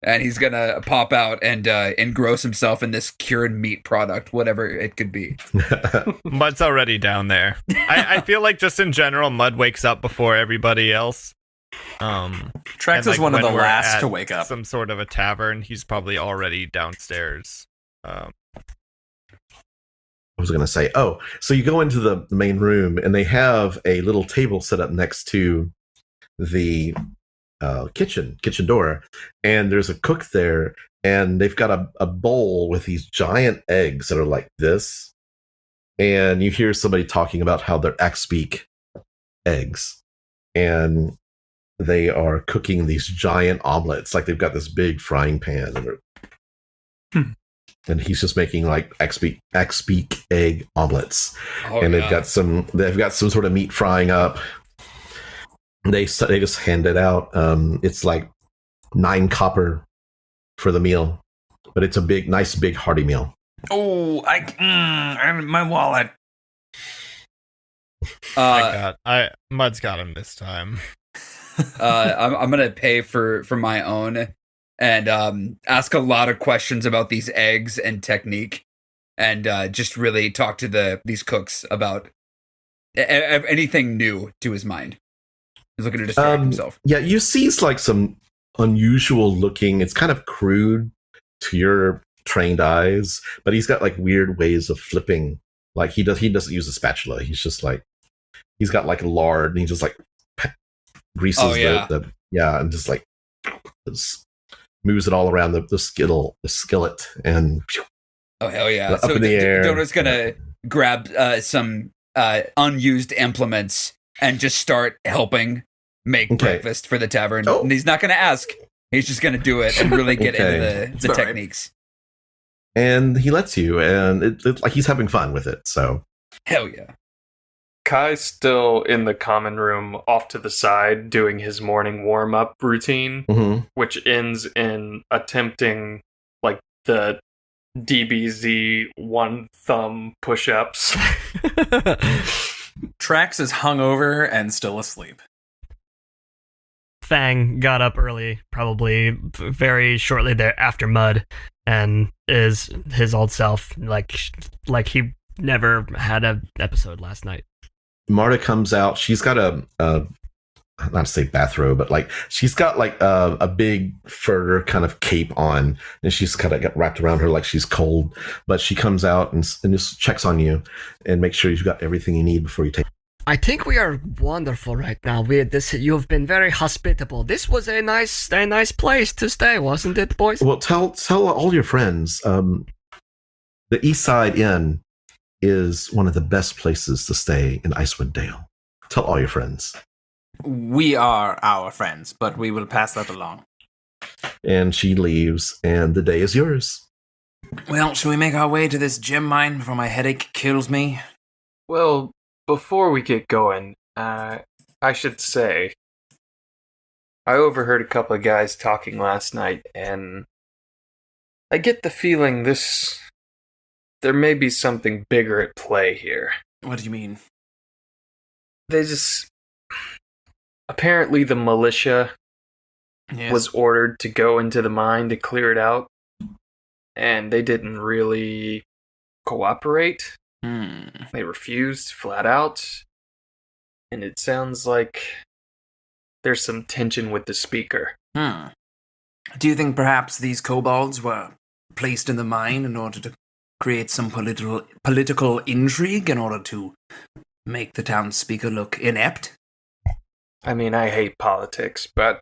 and he's gonna pop out and engross himself in this cured meat product, whatever it could be. Mud's already down there. I feel like just in general, Mud wakes up before everybody else. Trax is one of the last to wake up. Some sort of a tavern. He's probably already downstairs. I was going to say, so you go into the main room and they have a little table set up next to the kitchen door, and there's a cook there, and they've got a bowl with these giant eggs that are like this, and you hear somebody talking about how they're axebeak eggs, and they are cooking these giant omelets, like they've got this big frying pan, and he's just making like axebeak egg omelets, and they've got some sort of meat frying up. They just hand it out. It's like 9 copper for the meal, but it's a nice big hearty meal. Oh, my wallet. Mud's got him this time. I'm gonna pay for my own and ask a lot of questions about these eggs and technique, and just really talk to these cooks about anything new to his mind. He's looking to distract himself. Yeah, you see like some unusual looking, it's kind of crude to your trained eyes, but he's got like weird ways of flipping. Like he doesn't use a spatula. He's just like, he's got like lard, and he just like greases and just like moves it all around the skillet, and oh hell yeah! Up in the air. Donaar's gonna grab some unused implements and just start helping make breakfast for the tavern. Oh. And he's not gonna ask; he's just gonna do it and really get into the techniques. And he lets you, and it's like he's having fun with it. So hell yeah! Kai's still in the common room off to the side doing his morning warm-up routine, which ends in attempting like the DBZ one thumb push-ups. Trax is hungover and still asleep. Fang got up early, probably very shortly there after Mud, and is his old self, like he never had an episode last night. Marta comes out. She's got not to say bathrobe, but like she's got like a big fur kind of cape on, and she's kind of got wrapped around her like she's cold. But she comes out and just checks on you and makes sure you've got everything you need before you take. I think we are wonderful right now. You've been very hospitable. This was a nice place to stay, wasn't it, boys? Well, tell all your friends. The East Side Inn is one of the best places to stay in Icewood Dale. Tell all your friends. We are our friends, but we will pass that along. And she leaves, and the day is yours. Well, shall we make our way to this gem mine before my headache kills me? Well, before we get going, I should say, I overheard a couple of guys talking last night, and I get the feeling there may be something bigger at play here. What do you mean? Apparently the militia was ordered to go into the mine to clear it out, and they didn't really cooperate. They refused flat out, and it sounds like there's some tension with the speaker. Do you think perhaps these kobolds were placed in the mine in order to create some political intrigue in order to make the town speaker look inept? I mean, I hate politics, but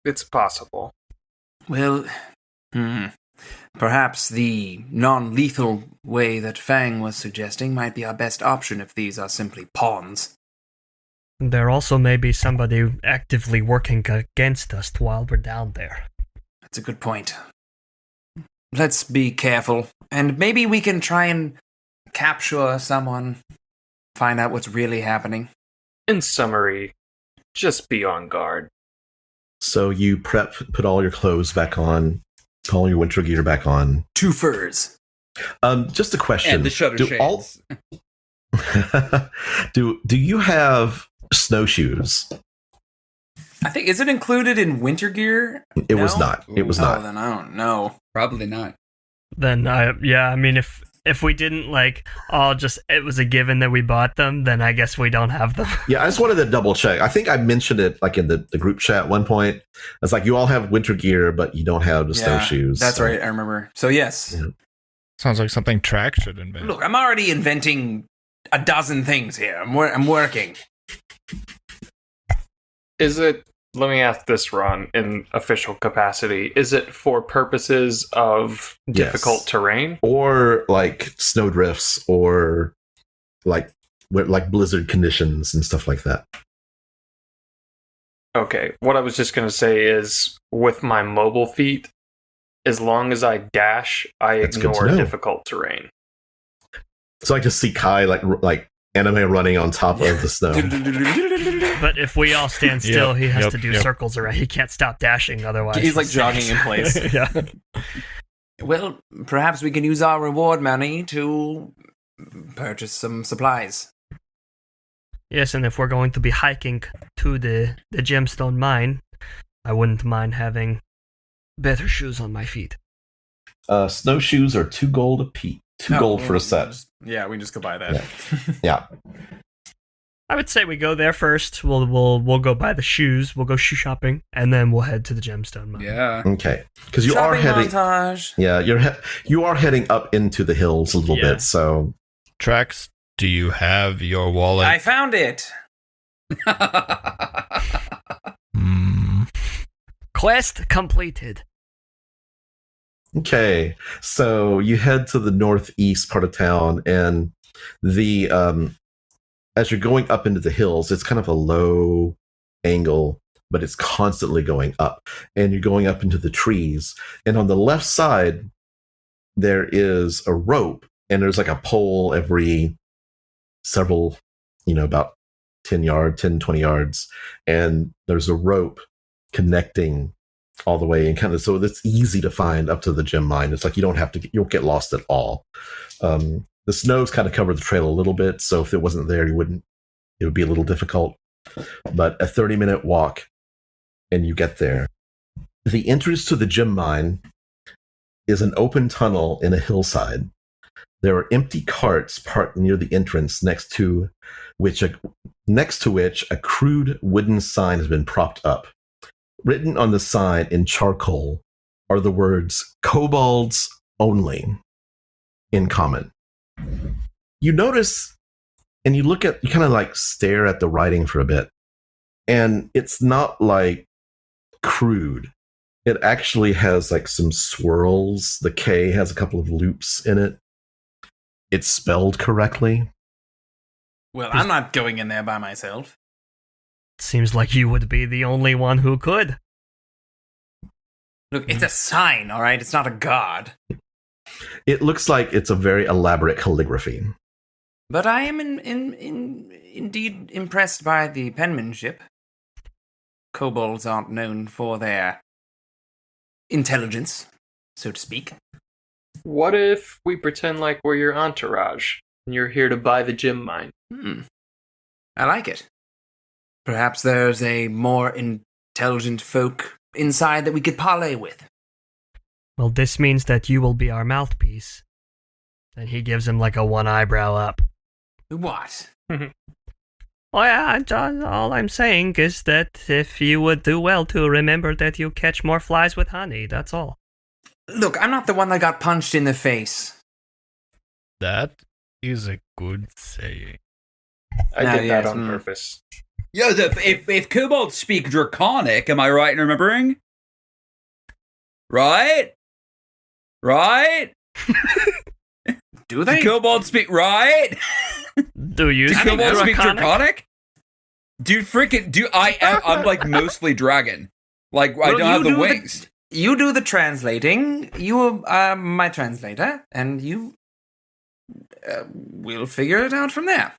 it's possible. Well, Perhaps the non-lethal way that Fang was suggesting might be our best option if these are simply pawns. There also may be somebody actively working against us while we're down there. That's a good point. Let's be careful, and maybe we can try and capture someone, find out what's really happening. In summary, just be on guard. So you put all your clothes back on, all your winter gear back on. 2 furs. Just a question. And the shutter shades. Do you have snowshoes? I think, is it included in winter gear? It was not. It was Oh, not. then I don't know. Probably not. Then I mean, if we didn't it was a given that we bought them, then I guess we don't have them. Yeah, I just wanted to double check. I think I mentioned it like in the group chat at one point. It's like you all have winter gear, but you don't have the snowshoes. That's right, I remember. So yes. Yeah. Sounds like something Trax should invent. Look, I'm already inventing a dozen things here. I'm working. Is it, let me ask this, Ron, in official capacity, is it for purposes of difficult Yes. terrain? Or like snowdrifts, or like blizzard conditions and stuff like that. Okay, what I was just going to say is, with my mobile feet, as long as I dash, I That's good to ignore know. difficult terrain. So I just see Kai like anime running on top of the snow. But if we all stand still, Yep, he has yep, to do yep. circles around. He can't stop dashing otherwise. He's like he jogging sinks. in place. Yeah. Well, perhaps we can use our reward money to purchase some supplies. Yes, and if we're going to be hiking to the gemstone mine, I wouldn't mind having better shoes on my feet. Snowshoes are 2 gold a piece. 2 gold for a set. Yeah, we can just go buy that. Yeah. I would say we go there first. We'll go buy the shoes. We'll go shoe shopping, and then we'll head to the gemstone mine. Yeah. Okay. Because you are Shopping heading. montage. Yeah, you are heading up into the hills a little Yeah. bit. So Trax, do you have your wallet? I found it. Hmm. Quest completed. okay. So you head to the northeast part of town, and the as you're going up into the hills, it's kind of a low angle, but it's constantly going up, and you're going up into the trees. And on the left side, there is a rope, and there's like a pole every several, about 10 yards, 10, 20 yards. And there's a rope connecting all the way, and kind of, so it's easy to find up to the gem mine. It's like you won't get lost at all. The snow's kind of covered the trail a little bit, so if it wasn't there, it would be a little difficult. But a 30-minute walk, and you get there. The entrance to the gem mine is an open tunnel in a hillside. There are empty carts parked near the entrance, next to which a crude wooden sign has been propped up. Written on the sign in charcoal are the words "Kobolds only" in common. You notice, and you kind of like stare at the writing for a bit, and it's not like crude. It actually has like some swirls. The K has a couple of loops in it. It's spelled correctly. Well, I'm not going in there by myself. Seems like you would be the only one who could. Look, it's a sign, all right? It's not a god. It looks like it's a very elaborate calligraphy. But I am indeed impressed by the penmanship. Kobolds aren't known for their intelligence, so to speak. What if we pretend like we're your entourage, and you're here to buy the gem mine? I like it. Perhaps there's a more intelligent folk inside that we could parley with. Well, this means that you will be our mouthpiece. And he gives him like a one eyebrow up. What? Oh yeah, all I'm saying is that if you would do well to remember that you catch more flies with honey, that's all. Look, I'm not the one that got punched in the face. That is a good saying. I No, did yes, that on purpose. Yeah, if kobolds speak Draconic, am I right in remembering? Right? right? Do they? Do kobolds speak right? Do you Do speak kobolds speak Draconic? Draconic? Dude, freaking I'm like mostly dragon. Like I Well, don't have you the do wings. You do the translating. You are my translator, and you. We'll figure it out from there.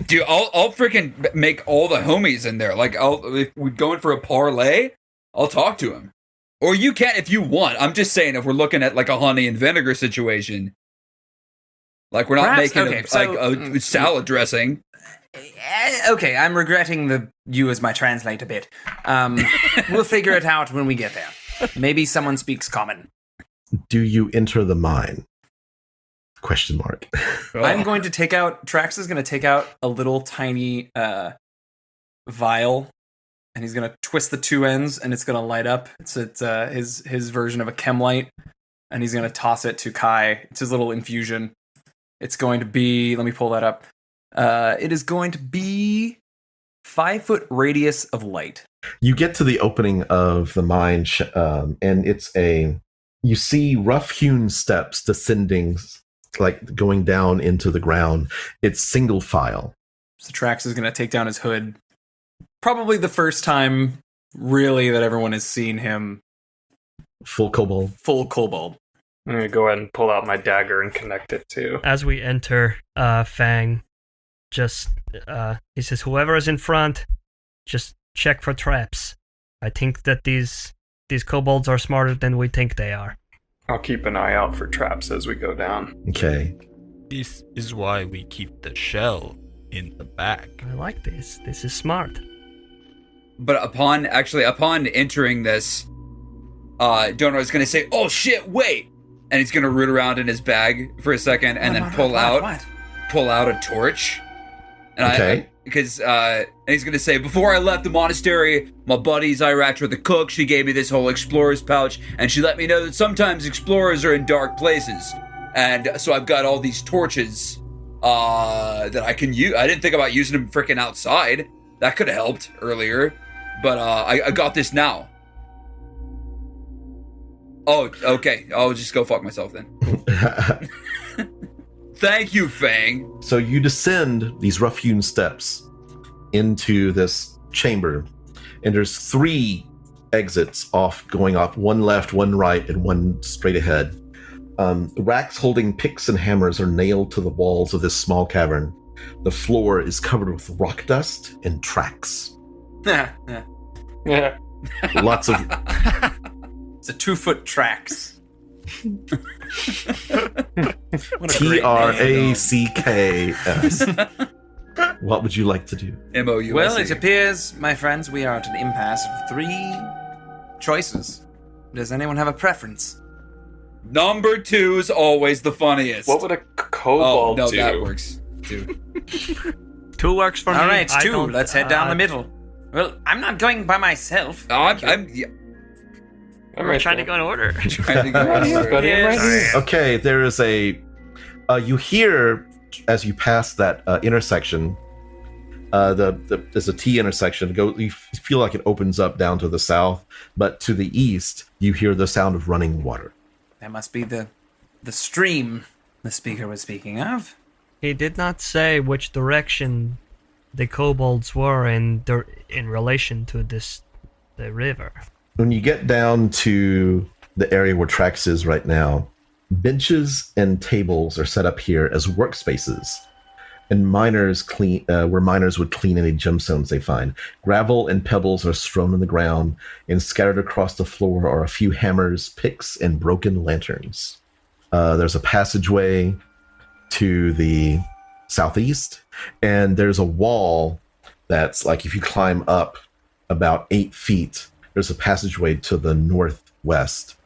Dude, I'll freaking make all the homies in there. Like if we're going for a parlay, I'll talk to him. Or you can if you want. I'm just saying if we're looking at like a honey and vinegar situation. Like we're not Perhaps- making okay, so- a salad dressing. Okay, I'm regretting the you as my translator bit. We'll figure it out when we get there. Maybe someone speaks common. Do you enter the mine? Question mark. I'm going to take out. Trax is going to take out a little tiny vial, and he's going to twist the two ends, and it's going to light up. It's his version of a chem light, and he's going to toss it to Kai. It's his little infusion. It's going to be. Let me pull that up. It is going to be 5-foot radius of light. You get to the opening of the mine, and it's you see rough-hewn steps descending, like going down into the ground. It's single file. So Trax is going to take down his hood. Probably the first time, really, that everyone has seen him Full kobold. full kobold. I'm gonna go ahead and pull out my dagger and connect it to. As we enter, Fang just he says, "Whoever is in front, just check for traps. I think that these kobolds are smarter than we think they are." I'll keep an eye out for traps as we go down. Okay. This is why we keep the shell in the back. I like this. This is smart. But upon entering this, Donaar is going to say, "Oh shit, wait!" And he's going to root around in his bag for a second, and then pull out a torch. And Okay. And he's going to say, "Before I left the monastery, my buddy Zyratra the cook, she gave me this whole explorer's pouch, and she let me know that sometimes explorers are in dark places. And so I've got all these torches that I can use. I didn't think about using them freaking outside. That could have helped earlier, but I got this now." Oh, okay. I'll just go fuck myself then. Thank you, Fang. So you descend these rough-hewn steps into this chamber, and there's 3 exits going off, one left, one right, and one straight ahead. Racks holding picks and hammers are nailed to the walls of this small cavern. The floor is covered with rock dust and tracks. Yeah. Lots of It's a 2-foot Trax. What a great name. Tracks. What would you like to do? MOUSE. Well, it appears, my friends, we are at an impasse of 3 choices. Does anyone have a preference? Number 2 is always the funniest. What would a Oh, kobold no, do? that works, dude. 2 works for me. All right, I 2. don't- Let's head down the middle. Well, I'm not going by myself. I'm I'm We're right trying to there. go in order. trying to go Right here, buddy. I'm right here. Okay, there is you hear as you pass that intersection, there's a T intersection. You feel like it opens up down to the south, but to the east, you hear the sound of running water. That must be the stream the speaker was speaking of. He did not say which direction the kobolds were in relation to the river. When you get down to the area where Trax is right now, benches and tables are set up here as workspaces, and where miners would clean any gemstones they find. Gravel and pebbles are strewn on the ground, and scattered across the floor are a few hammers, picks, and broken lanterns. There's a passageway to the southeast, and there's a wall that's like, if you climb up about 8 feet, there's a passageway to the northwest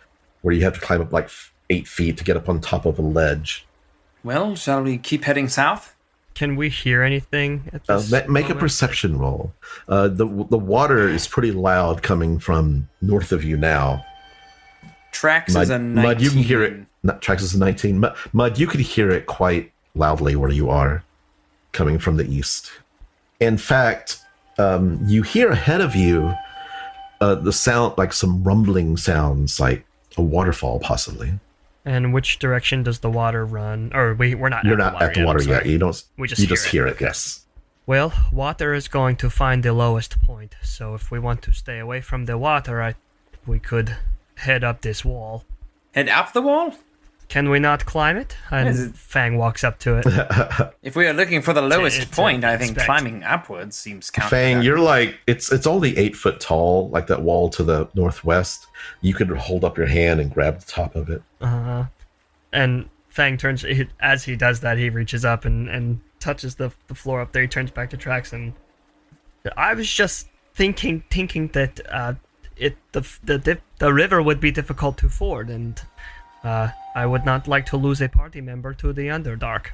where you have to climb up like 8 feet to get up on top of a ledge. Well, shall we keep heading south? Can we hear anything at this Make a moment? perception roll. The water is pretty loud coming from north of you now. Trax is a 19. Mud, you can hear it. Trax is a 19. Mud, you could hear it quite loudly where you are, coming from the east. In fact, you hear ahead of you the sound, like some rumbling sounds, like a waterfall, possibly. And which direction does the water run? Or we're not. You're not at the water yet. You don't. We You just hear it. Yes. Well, water is going to find the lowest point. So if we want to stay away from the water, we could head up this wall. Head up the wall? Can we not climb it? And Fang walks up to it. If we are looking for the lowest It's point, I think expect. climbing upwards seems counterproductive. Fang, you're like it's only 8 foot tall, like that wall to the northwest. You could hold up your hand and grab the top of it. And Fang turns, as he does that, he reaches up and touches the floor up there. He turns back to Trax, and I was just thinking that the river would be difficult to ford, and I would not like to lose a party member to the Underdark.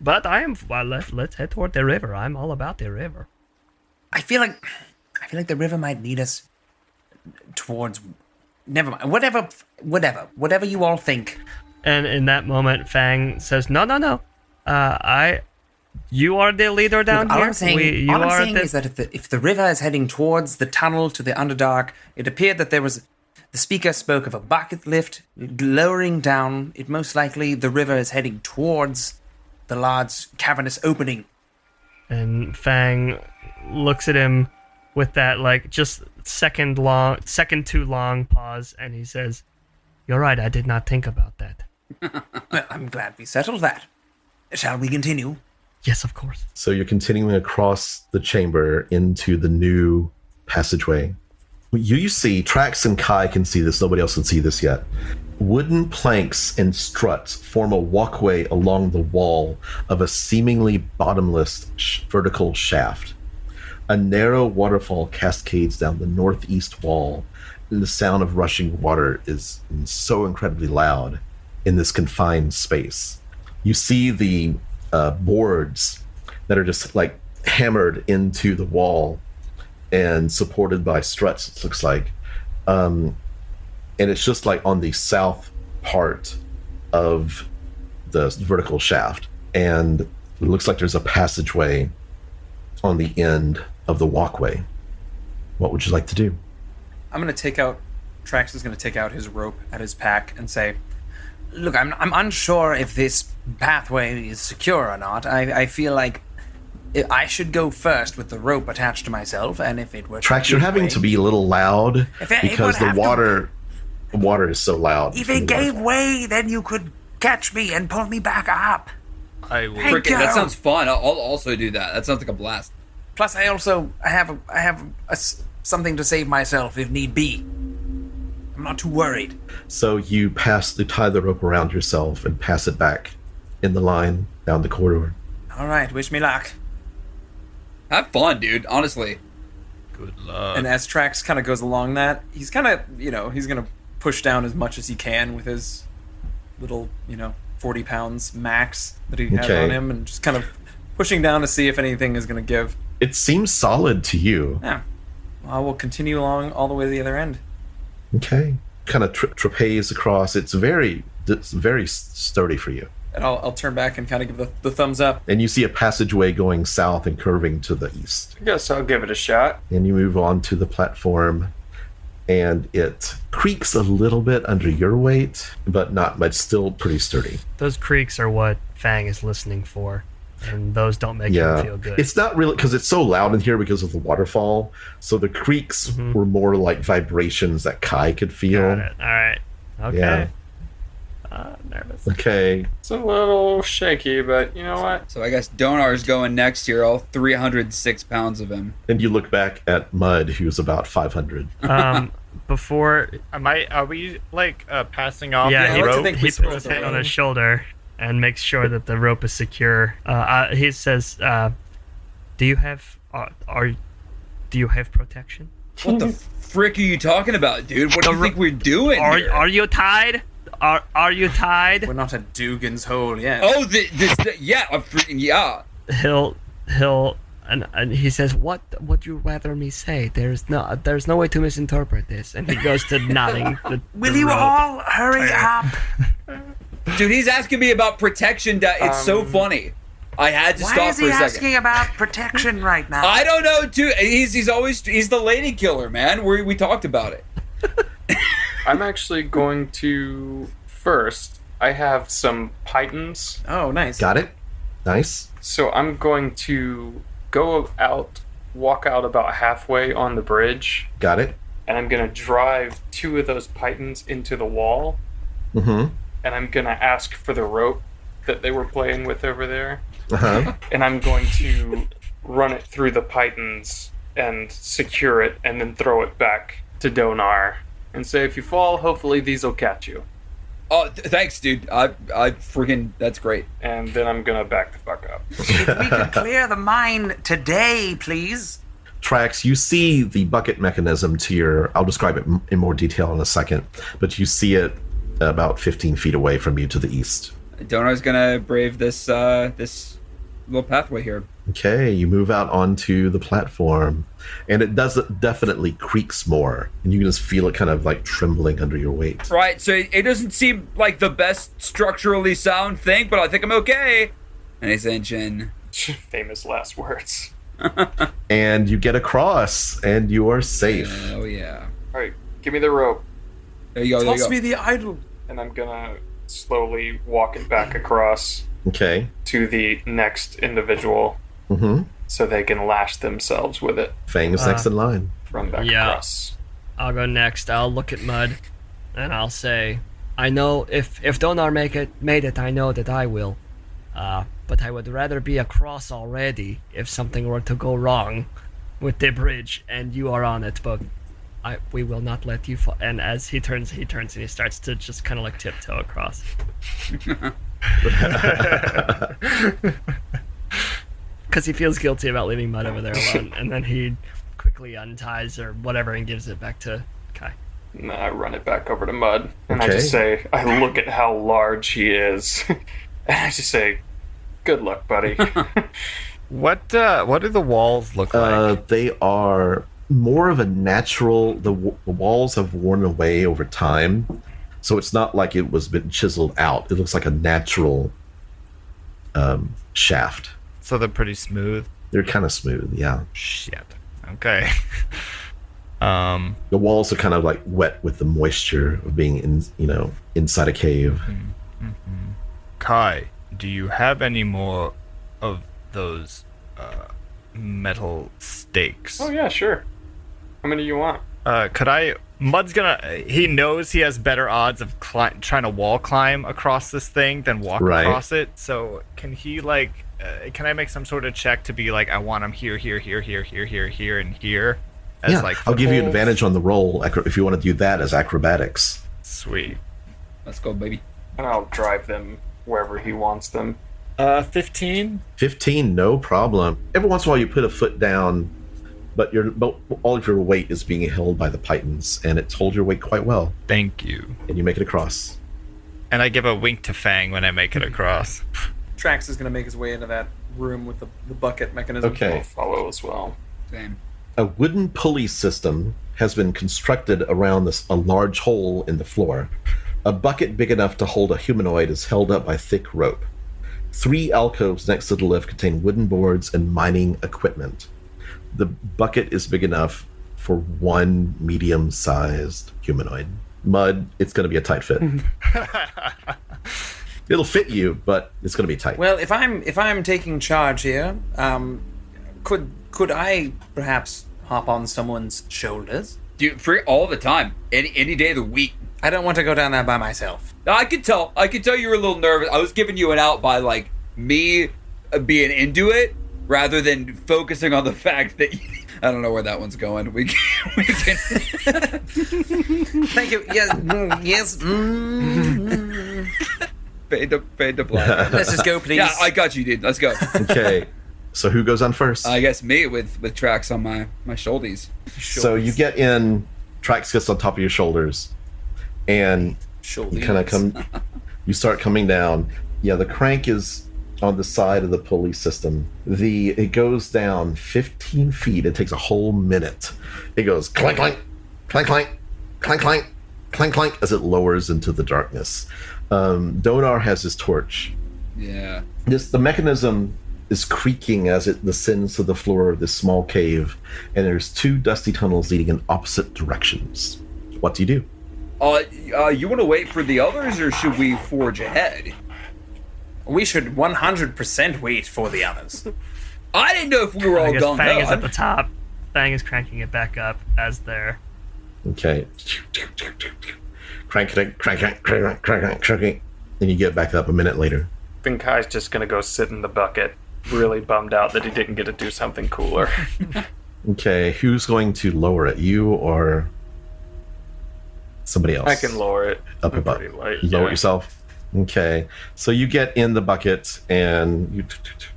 But let's head toward the river. I'm all about the river. I feel like the river might lead us towards. Never mind. Whatever you all think. And in that moment, Fang says, "No. You are the leader down Look, here. All I'm saying is that if the river is heading towards the tunnel to the Underdark, it appeared that the speaker spoke of a bucket lift lowering down. It most likely the river is heading towards the large cavernous opening. And Fang looks at him with that, like, just second too long pause, and he says, "You're right, I did not think about that." Well, I'm glad we settled that. Shall we continue? Yes, of course. So you're continuing across the chamber into the new passageway. You see, Trax and Kai can see this. Nobody else can see this yet. Wooden planks and struts form a walkway along the wall of a seemingly bottomless vertical shaft. A narrow waterfall cascades down the northeast wall, and the sound of rushing water is so incredibly loud in this confined space. You see the boards that are just like hammered into the wall and supported by struts, it looks like. And it's just like on the south part of the vertical shaft. And it looks like there's a passageway on the end of the walkway. What would you like to do? Trax is going to take out his rope at his pack and say, "Look, I'm unsure if this pathway is secure or not. I feel like I should go first with the rope attached to myself, and if it were Trax, you're having to be a little loud because the water is so loud. If it gave way, then you could catch me and pull me back up. I will. Thank you. That sounds fun. I'll also do that. That sounds like a blast. Plus, I have something to save myself if need be. I'm not too worried." So you tie the rope around yourself and pass it back in the line down the corridor. All right, wish me luck. Have fun, dude. Honestly. Good luck. And as Trax kind of goes along that, he's kind of, he's going to push down as much as he can with his little, 40 pounds max that he has on him, and just kind of pushing down to see if anything is going to give. It seems solid to you. Yeah. Well, I will continue along all the way to the other end. Okay. Kind of trapeze across. It's very sturdy for you. And I'll turn back and kind of give the thumbs up. And you see a passageway going south and curving to the east. I guess I'll give it a shot. And you move on to the platform, and it creaks a little bit under your weight, but not much. Still pretty sturdy. Those creaks are what Fang is listening for, and those don't make him feel good. It's not really, because it's so loud in here because of the waterfall. So the creaks were more like vibrations that Kai could feel. Got it. All right. Okay. Yeah. Nervous. Okay. It's a little shaky, but you know what? So I guess Donar's going next here, all 306 pounds of him. And you look back at Mud, who's about 500. Before, Are we like passing off yeah, the he rope? puts his hand on his shoulder and makes sure that the rope is secure. He says, "Do you have protection?" What the frick are you talking about, dude? What do you think we're doing here? Are you tied? Are you tied? We're not at Dugan's Hole yet. Oh, yeah. He'll and he says, "What would you rather me say? There's no way to misinterpret this." And he goes to nodding. Will you all hurry up? Dude, he's asking me about protection. It's so funny. I had to stop for a second. Why is he asking about protection right now? I don't know, dude. He's the lady killer, man. We talked about it. I'm actually going to first I have some pythons. Oh, nice. Got it. Nice. So I'm going to walk out about halfway on the bridge, Got it. and I'm going to drive 2 of those pythons into the wall, Mm-hmm. and I'm going to ask for the rope that they were playing with over there, Uh-huh. and I'm going to run it through the pythons and secure it, and then throw it back to Donaar and say, if you fall, hopefully these will catch you. Oh, thanks, dude. I freaking, that's great. And then I'm going to back the fuck up. If we could clear the mine today, please. Trax, you see the bucket mechanism to your... I'll describe it in more detail in a second, but you see it about 15 feet away from you to the east. Donaar's gonna brave this this little pathway here. Okay, you move out onto the platform, and it definitely creaks more, and you can just feel it kind of like trembling under your weight. Right, so it doesn't seem like the best structurally sound thing, but I think I'm okay. And he's engine. Famous last words. And you get across, and you are safe. Oh yeah. All right, give me the rope. There you go. There you Toss go. me the idol. And I'm gonna slowly walk it back across Okay. to the next individual Mm-hmm. so they can lash themselves with it. Fang is next in line. Run back Yeah. across. I'll go next. I'll look at Mud, and I'll say, I know if Donar made it, I know that I will. But I would rather be across already if something were to go wrong with the bridge and you are on it. But we will not let you fall. And as he turns and he starts to just kind of like tiptoe across. Because he feels guilty about leaving Mud over there alone. And then he quickly unties or whatever and gives it back to Kai. And then I run it back over to Mud. And I Okay. just say, I look at how large he is. And I just say, good luck, buddy. What do the walls look like? They are more of a natural... The walls have worn away over time, so it's not like it was been chiseled out. It looks like a natural shaft. So they're pretty smooth. They're kind of smooth, yeah. Shit. Okay. The walls are kind of like wet with the moisture of being inside a cave. Kai, do you have any more of those metal stakes? Oh, yeah, sure. How many do you want? Mud's he knows he has better odds of trying to wall climb across this thing than walk Right. across it. So can he can I make some sort of check to be like, I want him here, here, here, here, here, here, here, and here? As Yeah, like I'll give you an footholds? advantage on the roll if you want to do that as acrobatics. Sweet. Let's go, baby. And I'll drive them wherever he wants them. 15? 15, no problem. Every once in a while you put a foot down, but all of your weight is being held by the pythons, and it's hold your weight quite well, Thank you. and you make it across. And I give a wink to Fang when I make it across. Trax is going to make his way into that room with the bucket mechanism. Okay. I'll follow as well. Same. A wooden pulley system has been constructed around a large hole in the floor. A bucket big enough to hold a humanoid is held up by thick rope. 3 alcoves next to the lift contain wooden boards and mining equipment. The bucket is big enough for 1 medium-sized humanoid. Mud, it's going to be a tight fit. It'll fit you, but it's going to be tight. Well, if I'm taking charge here, could I perhaps hop on someone's shoulders? Dude, free all the time. Any day of the week. I don't want to go down there by myself. I could tell you were a little nervous. I was giving you an out by like me being into it rather than focusing on the fact that I don't know where that one's going. We can Thank you. Yes. fade to black. Let's just go, please. Yeah, I got you, dude. Let's go. Okay, so who goes on first? I guess me with Trax on my shoulders. So you get in, Trax gets on top of your shoulders, and you kind of you start coming down. Yeah, the crank is on the side of the pulley system. It goes down 15 feet. It takes a whole minute. It goes clank, clank, clank, clank, clank, clank, clank, clank, as it lowers into the darkness. Donaar has his torch. Yeah. The mechanism is creaking as it descends to the floor of this small cave, and there's 2 dusty tunnels leading in opposite directions. What do you do? You want to wait for the others, or should we forge ahead? We should 100% wait for the others. I didn't know if we were I all guess gone. Fang is at the top. Fang is cranking it back up as they're. Okay. Crank it. Then you get back up a minute later. Then Kai's just gonna go sit in the bucket, really bummed out that he didn't get to do something cooler. Okay, who's going to lower it? You or somebody else? I can lower it. Up I'm above. pretty light, You lower yeah. it yourself? Okay. So you get in the bucket and you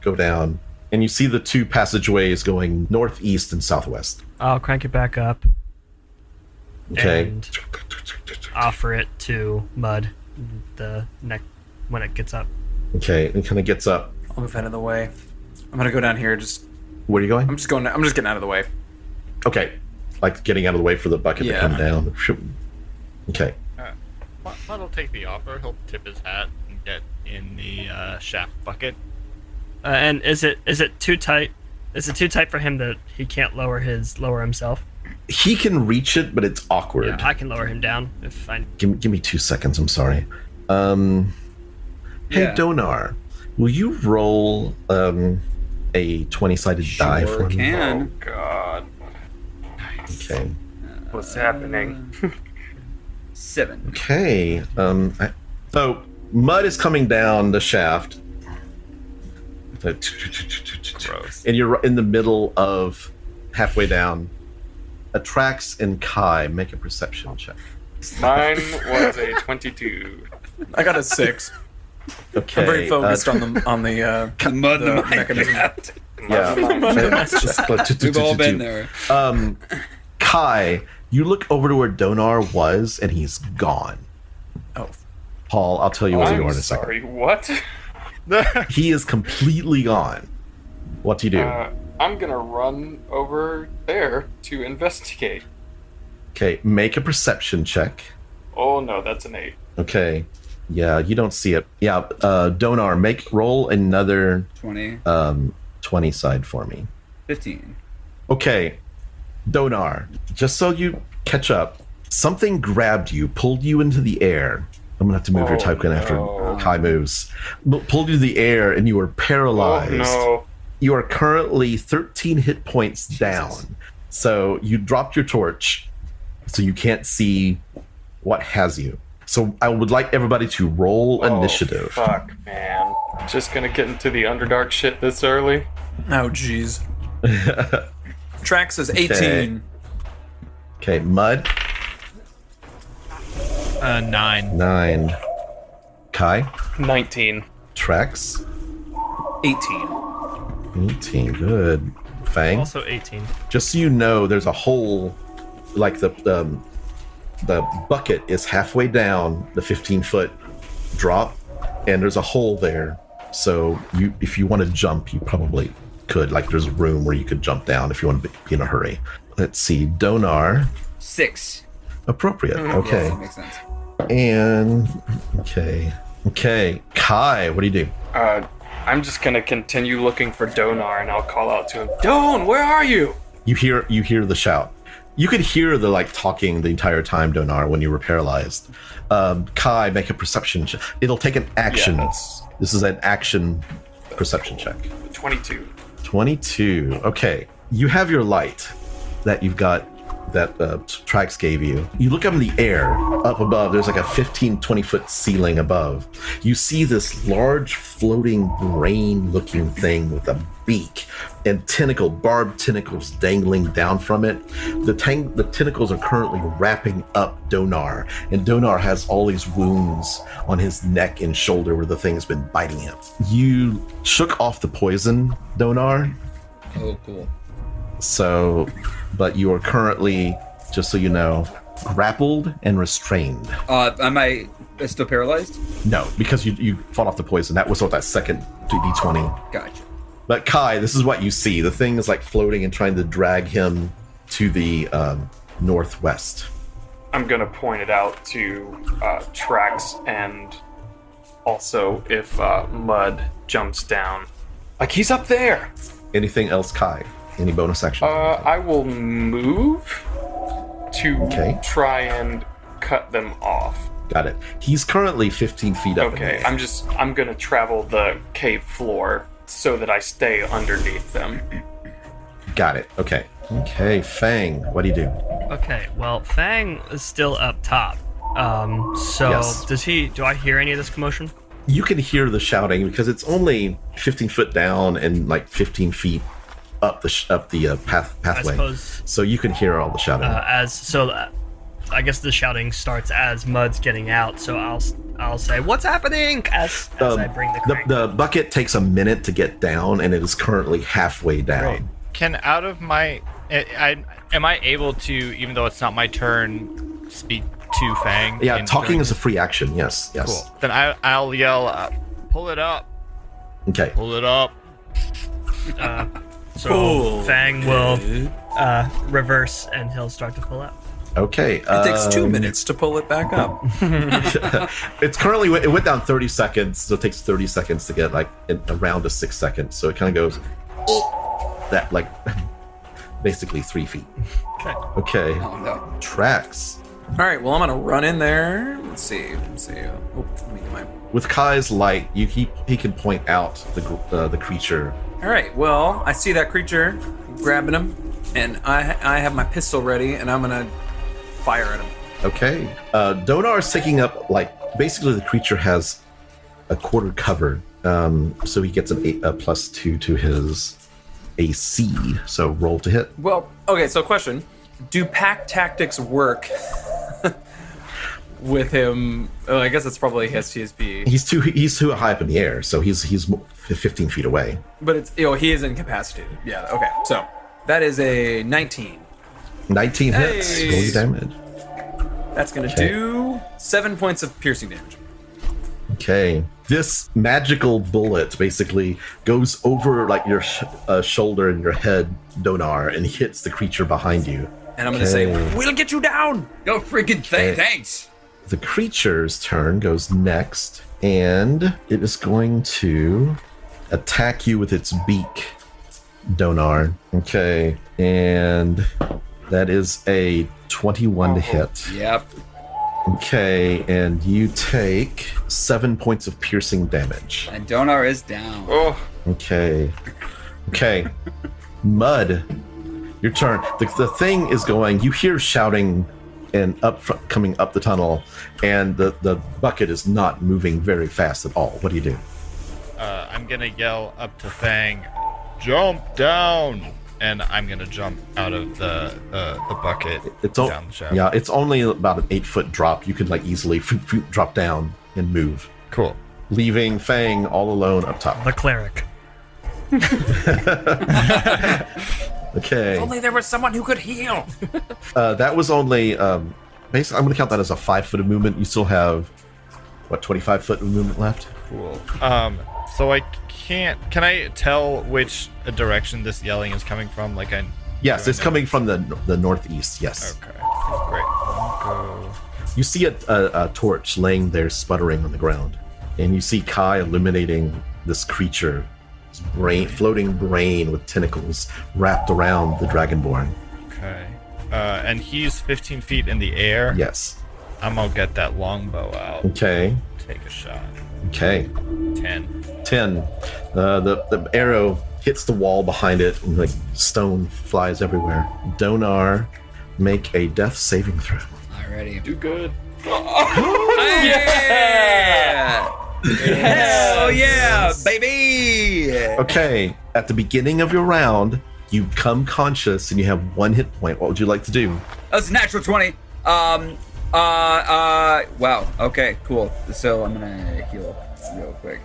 go down, and you see the two passageways going northeast and southwest. I'll crank it back up Okay. and offer it to Mud the neck when it gets up. Okay. It kind of gets up. I'll move out of the way. I'm gonna go down here. Where are you going? I'm just getting out of the way. Okay. Like getting out of the way for the bucket to Yeah. come down. Okay. Mud will take the offer. He'll tip his hat and get in the shaft bucket. And is it too tight? Is it too tight for him that he can't lower himself? He can reach it, but it's awkward. Yeah, I can lower him down if I. Give me 2 seconds. I'm sorry. Hey, Yeah. Donaar, will you roll a 20-sided die for me? Can. Oh God, Okay. what's happening? 7. Okay. So mud is coming down the shaft. Gross. And you're in the middle of halfway down. Trax and Kai make a perception check. Mine was a 22. I got a 6. Okay. I'm very focused on the The mud the the mind mechanism. trapped. Yeah. It's just like We've all been there. Kai, you look over to where Donaar was, and he's gone. Oh, Paul, I'll tell you where you are I'm in a second. sorry, what? He is completely gone. What do you do? I'm gonna run over there to investigate. Okay, make a perception check. Oh no, that's an 8. Okay. Yeah, you don't see it. Yeah, Donaar, roll another 20. 20 side for me. 15. Okay, Donaar, just so you catch up, something grabbed you, pulled you into the air. I'm gonna have to move your Oh, token after no. Kai moves. Pulled you to the air, and you were paralyzed. Oh no. You are currently 13 hit points down. So you dropped your torch, so you can't see what has you. So I would like everybody to roll initiative. Oh, fuck, man. Just gonna get into the Underdark shit this early? oh, jeez. Trax is 18. Okay, Mud, 9. 9. Kai, 19. Trax, 18. 18. Good. Fang. Also 18. Just so you know, there's a hole, like the bucket is halfway down the 15-foot drop, and there's a hole there. So if you want to jump, you probably could. Like, there's room where you could jump down if you want to be in a hurry. Let's see, Donaar, 6. appropriate. Okay, Yes, that makes sense. and okay, Kai, what do you do? I'm just gonna continue looking for Donaar, and I'll call out to him. Don, where are you? You hear the shout. You could hear the talking the entire time, Donaar, when you were paralyzed. Kai, make a perception check. It'll take an action. Yeah, that's This is an action perception check. 22. 22. Okay. You have your light that you've got that Trax gave you. You look up in the air, up above, there's like a 15-20 foot ceiling above. You see this large floating brain looking thing with a beak and barbed tentacles dangling down from it. The tentacles are currently wrapping up Donaar, and Donaar has all these wounds on his neck and shoulder where the thing's been biting him. You shook off the poison, Donaar. Oh, cool. So, but you are currently, just so you know, grappled and restrained. Am I still paralyzed? No, because you fought off the poison. That was what that second D20. Gotcha. But Kai, this is what you see. The thing is like floating and trying to drag him to the northwest. I'm gonna point it out to Trax, and also if Mud jumps down. Like, he's up there! Anything else, Kai? Any bonus action? I will move to Okay. try and cut them off. Got it. He's currently 15 feet up. Okay, I'm gonna travel the cave floor so that I stay underneath them. Got it. Okay. Okay, Fang, what do you do? Okay, well, Fang is still up top. So Yes. do I hear any of this commotion? You can hear the shouting because it's only 15 foot down and like 15 feet up the pathway. suppose- So you can hear all the shouting. I guess the shouting starts as Mud's getting out, so I'll say, "What's happening?" as I bring the crank. The bucket takes a minute to get down, and it is currently halfway down. Great. Can out of my, am I able to, even though it's not my turn, speak to Fang? Yeah, talking is a free action. Yes. Cool. Then I'll yell, "Pull it up! Okay. Pull it up!" So Fang will reverse, and he'll start to pull out. Okay. It takes 2 minutes to pull it back up. It's currently it went down 30 seconds, so it takes 30 seconds to get like around to 6 seconds. So it kind of goes that like basically 3 feet. Okay. Oh no. Trax. All right, well, I'm gonna run in there. Let's see. Oh, let me get my. With Kai's light, he can point out the creature. All right, well, I see that creature, grabbing him, and I have my pistol ready, and I'm gonna fire at him. Okay. Donaar is taking up like basically the creature has a quarter cover, so he gets a +2 to his AC. So roll to hit. Well, okay, so question: do pack tactics work with him? Oh, I guess it's probably his TSP. He's too high up in the air, so he's 15 feet away. But it's he is incapacitated. Yeah. Okay. So that is a 19. 19 hits. Hey. Roll your damage. That's gonna Okay. do 7 points of piercing damage. Okay. This magical bullet basically goes over like your shoulder and your head, Donaar, and hits the creature behind you. And I'm gonna say, Okay. "We'll get you down." Go freaking thanks. The creature's turn goes next, and it is going to attack you with its beak, Donaar. Okay, and that is a 21 to hit. Yep. Okay, and you take 7 points of piercing damage. And Donaar is down. Oh, Okay. Mud, your turn. The thing is going, you hear shouting and coming up the tunnel, and the bucket is not moving very fast at all. What do you do? I'm gonna yell up to Fang, "Jump down!" And I'm gonna jump out of the bucket down the shaft. Yeah, it's only about an 8-foot drop. You could like easily drop down and move, Cool. leaving Fang all alone up top. The cleric. Okay, Only there was someone who could heal. that was only basically. I'm going to count that as a 5-foot of movement. You still have 25 foot of movement left. Cool. So I can't. Can I tell which direction this yelling is coming from? Like I. Yes, do I it's know? coming from the northeast. Yes. Okay. Great. I'll go. You see a torch laying there sputtering on the ground, and you see Kai illuminating this creature, this floating brain with tentacles wrapped around the Dragonborn. Okay. And he's 15 feet in the air. Yes. I'm gonna get that longbow out. Okay. Take a shot. Okay. 10. 10. The arrow hits the wall behind it, and like stone flies everywhere. Donaar, make a death saving throw. Alrighty. do good. Yeah! Hell yeah, baby! Okay. At the beginning of your round, you become conscious and you have 1 hit point. What would you like to do? That's a natural 20. Wow. Okay, cool. So I'm gonna heal real quick.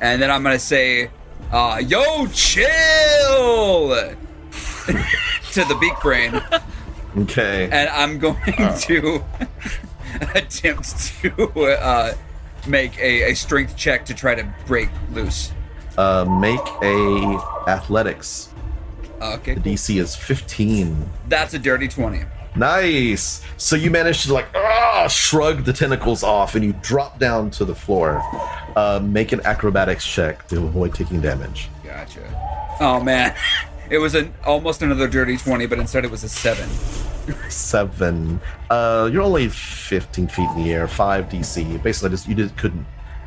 And then I'm gonna say, yo, chill! To the beak brain. Okay. And I'm going to attempt to make a strength check to try to break loose. Make a athletics. Okay, The cool. DC is 15. That's a dirty 20. Nice. So you manage to like shrug the tentacles off, and you drop down to the floor. Make an acrobatics check to avoid taking damage. Gotcha. Oh man, it was almost another dirty 20, but instead it was a 7. 7. You're only 15 feet in the air, 5 DC. Basically, just I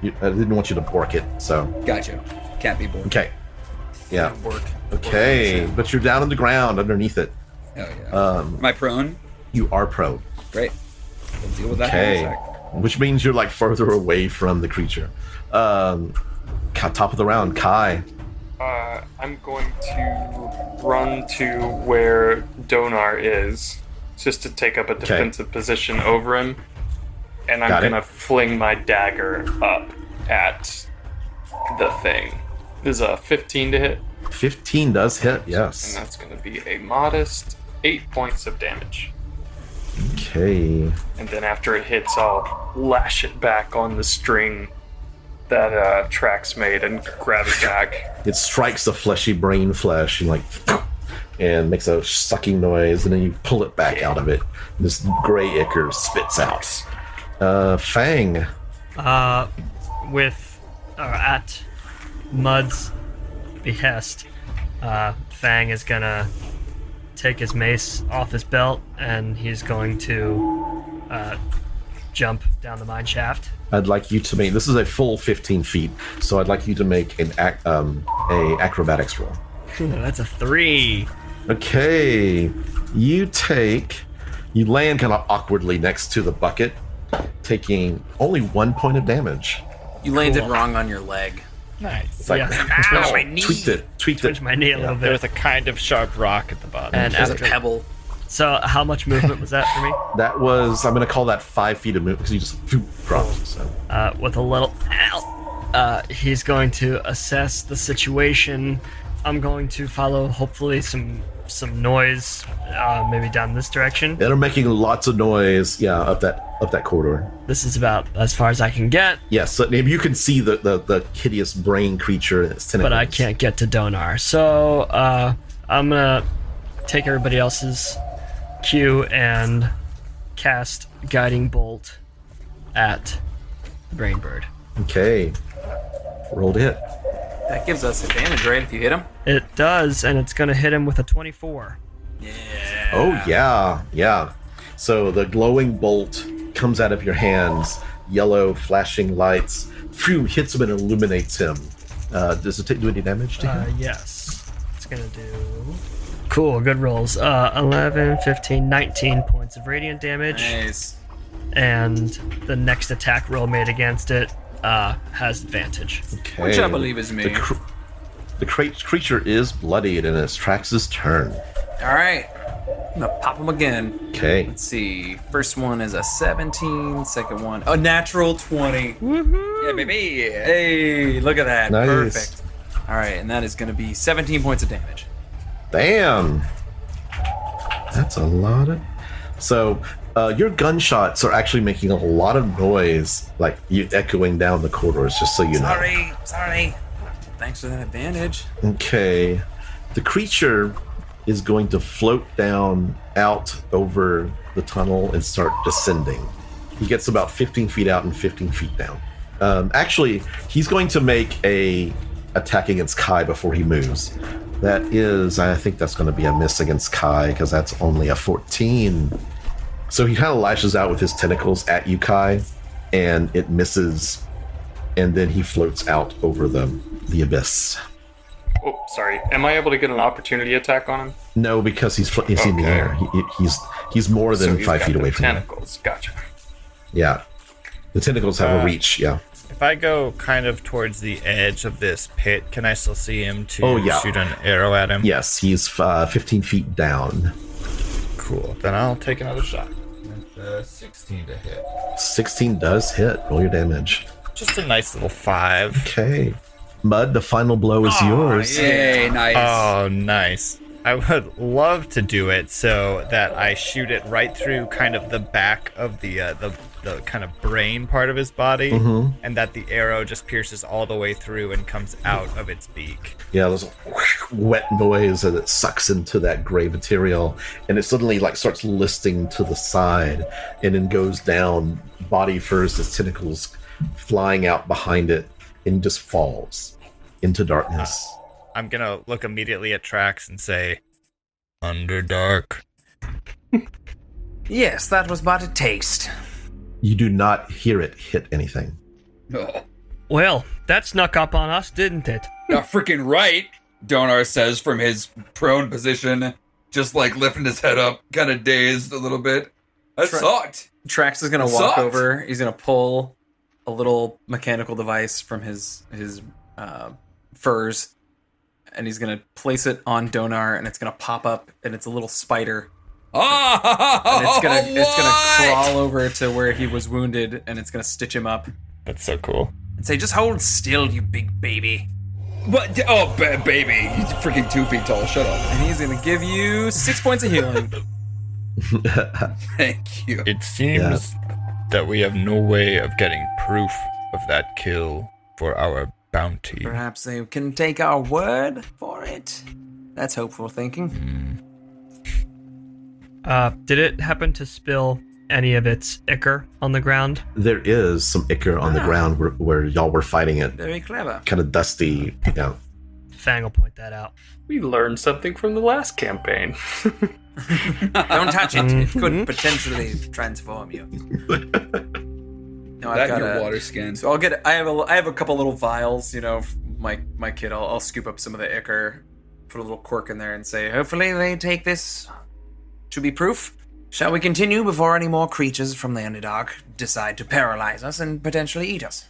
didn't want you to bork it, so. Gotcha. Can't be bored. Okay. Yeah. Work. Okay, but you're down on the ground underneath it. Oh, yeah. Am I prone? You are prone. Great. We'll deal with that Okay. in a sec. Which means you're like further away from the creature. Top of the round, Kai. I'm going to run to where Donaar is, just to take up a defensive position over him, and I'm going to fling my dagger up at the thing. Is a 15 to hit? 15 does hit, yes. And that's going to be a modest 8 points of damage. Okay. And then after it hits, I'll lash it back on the string that Trax made and grab it back. It strikes the fleshy brain flesh and makes a sucking noise, and then you pull it back out of it. And this gray ichor spits out. Fang. At Mud's behest, Fang is gonna take his mace off his belt, and he's going to jump down the mine shaft. I'd like you to make, this is a full 15 feet, so I'd like you to make a acrobatics roll. That's a 3. Okay, you land kind of awkwardly next to the bucket, taking only 1 point of damage. You landed wrong on your leg. Nice. It's like, Ow, my knee. tweaked it. Twitched my knee a little bit. There's a kind of sharp rock at the bottom. And There's a after, pebble. so how much movement was that for me? That was, I'm going to call that 5 feet of movement because you just dropped. So. With a little he's going to assess the situation. I'm going to follow, hopefully, some noise, maybe down this direction. They're making lots of noise, up that corridor. This is about as far as I can get, Yes, so you can see the hideous brain creature and its tentacles. but I can't get to Donaar. So I'm gonna take everybody else's cue and cast Guiding Bolt at the Brain Bird. Okay, rolled hit. That gives us advantage, right? If you hit him. It does, and it's gonna hit him with a 24. Yeah. Oh yeah. So the glowing bolt comes out of your hands, yellow flashing lights, hits him and illuminates him. Does it do any damage to him? Yes. It's gonna do... Cool, good rolls. 11, 15, 19 points of radiant damage. Nice. And the next attack roll made against it has advantage. Okay. Which I believe is me. The creature is bloodied, and it's Trax's turn. All right. I'm gonna pop him again. Okay. Let's see. First one is a 17. Second one, a natural 20. Yeah, baby. Hey, look at that. Nice. Perfect. All right, and that is going to be 17 points of damage. Damn. That's a lot of... So, your gunshots are actually making a lot of noise, like you echoing down the corridors, just so you know. Sorry. Thanks for that advantage. Okay. The creature is going to float down out over the tunnel and start descending. He gets about 15 feet out and 15 feet down. Actually, he's going to make a attack against Kai before he moves. That is, I think that's going to be a miss against Kai because that's only a 14. So he kind of lashes out with his tentacles at you, Kai, and it misses, and then he floats out over the abyss. Oh, sorry. Am I able to get an opportunity attack on him? No, because he's in the air. He's more than So he's 5 got feet the away from you. tentacles. Gotcha. Yeah. The tentacles have a reach, yeah. If I go kind of towards the edge of this pit, can I still see him to Oh, yeah. shoot an arrow at him? Yes, he's 15 feet down. Cool. Then I'll take another shot. That's 16 to hit. 16 does hit. Roll your damage. Just a nice little 5. Okay. Mud, the final blow is yours. Yay, nice. Oh, nice. I would love to do it so that I shoot it right through kind of the back of the kind of brain part of his body, and that the arrow just pierces all the way through and comes out of its beak. Yeah, there's a wet noise as it sucks into that gray material, and it suddenly starts listing to the side, and then goes down, body first, its tentacles flying out behind it, and just falls into darkness. I'm gonna look immediately at Trax and say, Underdark. Yes, that was but a taste. You do not hear it hit anything. Oh, Well, that snuck up on us, didn't it? you're freaking right, Donaar says from his prone position, just like lifting his head up, kind of dazed a little bit. That sucked. Trax is gonna It walk sucked. over. He's gonna pull a little mechanical device from his furs, and he's gonna place it on Donaar, and it's gonna pop up, and it's a little spider. Oh, And it's gonna what? crawl over to where he was wounded, and it's gonna stitch him up That's so cool. and say, "Just hold still, you big baby." What? Oh, baby, he's freaking 2 feet tall. Shut up. And he's gonna give you 6 points of healing. Thank you. It seems that we have no way of getting proof of that kill for our bounty. Perhaps they can take our word for it. That's hopeful thinking. Did it happen to spill any of its ichor on the ground? There is some ichor on the ground where y'all were fighting it. Very clever. Kind of dusty. Yeah. Fang will point that out. We learned something from the last campaign. Don't touch it. It could potentially transform you. No, That and your water skin. So I'll get. I have a couple little vials. You know, my kid. I'll scoop up some of the ichor, put a little cork in there, and say, hopefully they take this to be proof. Shall we continue before any more creatures from the Underdark decide to paralyze us and potentially eat us?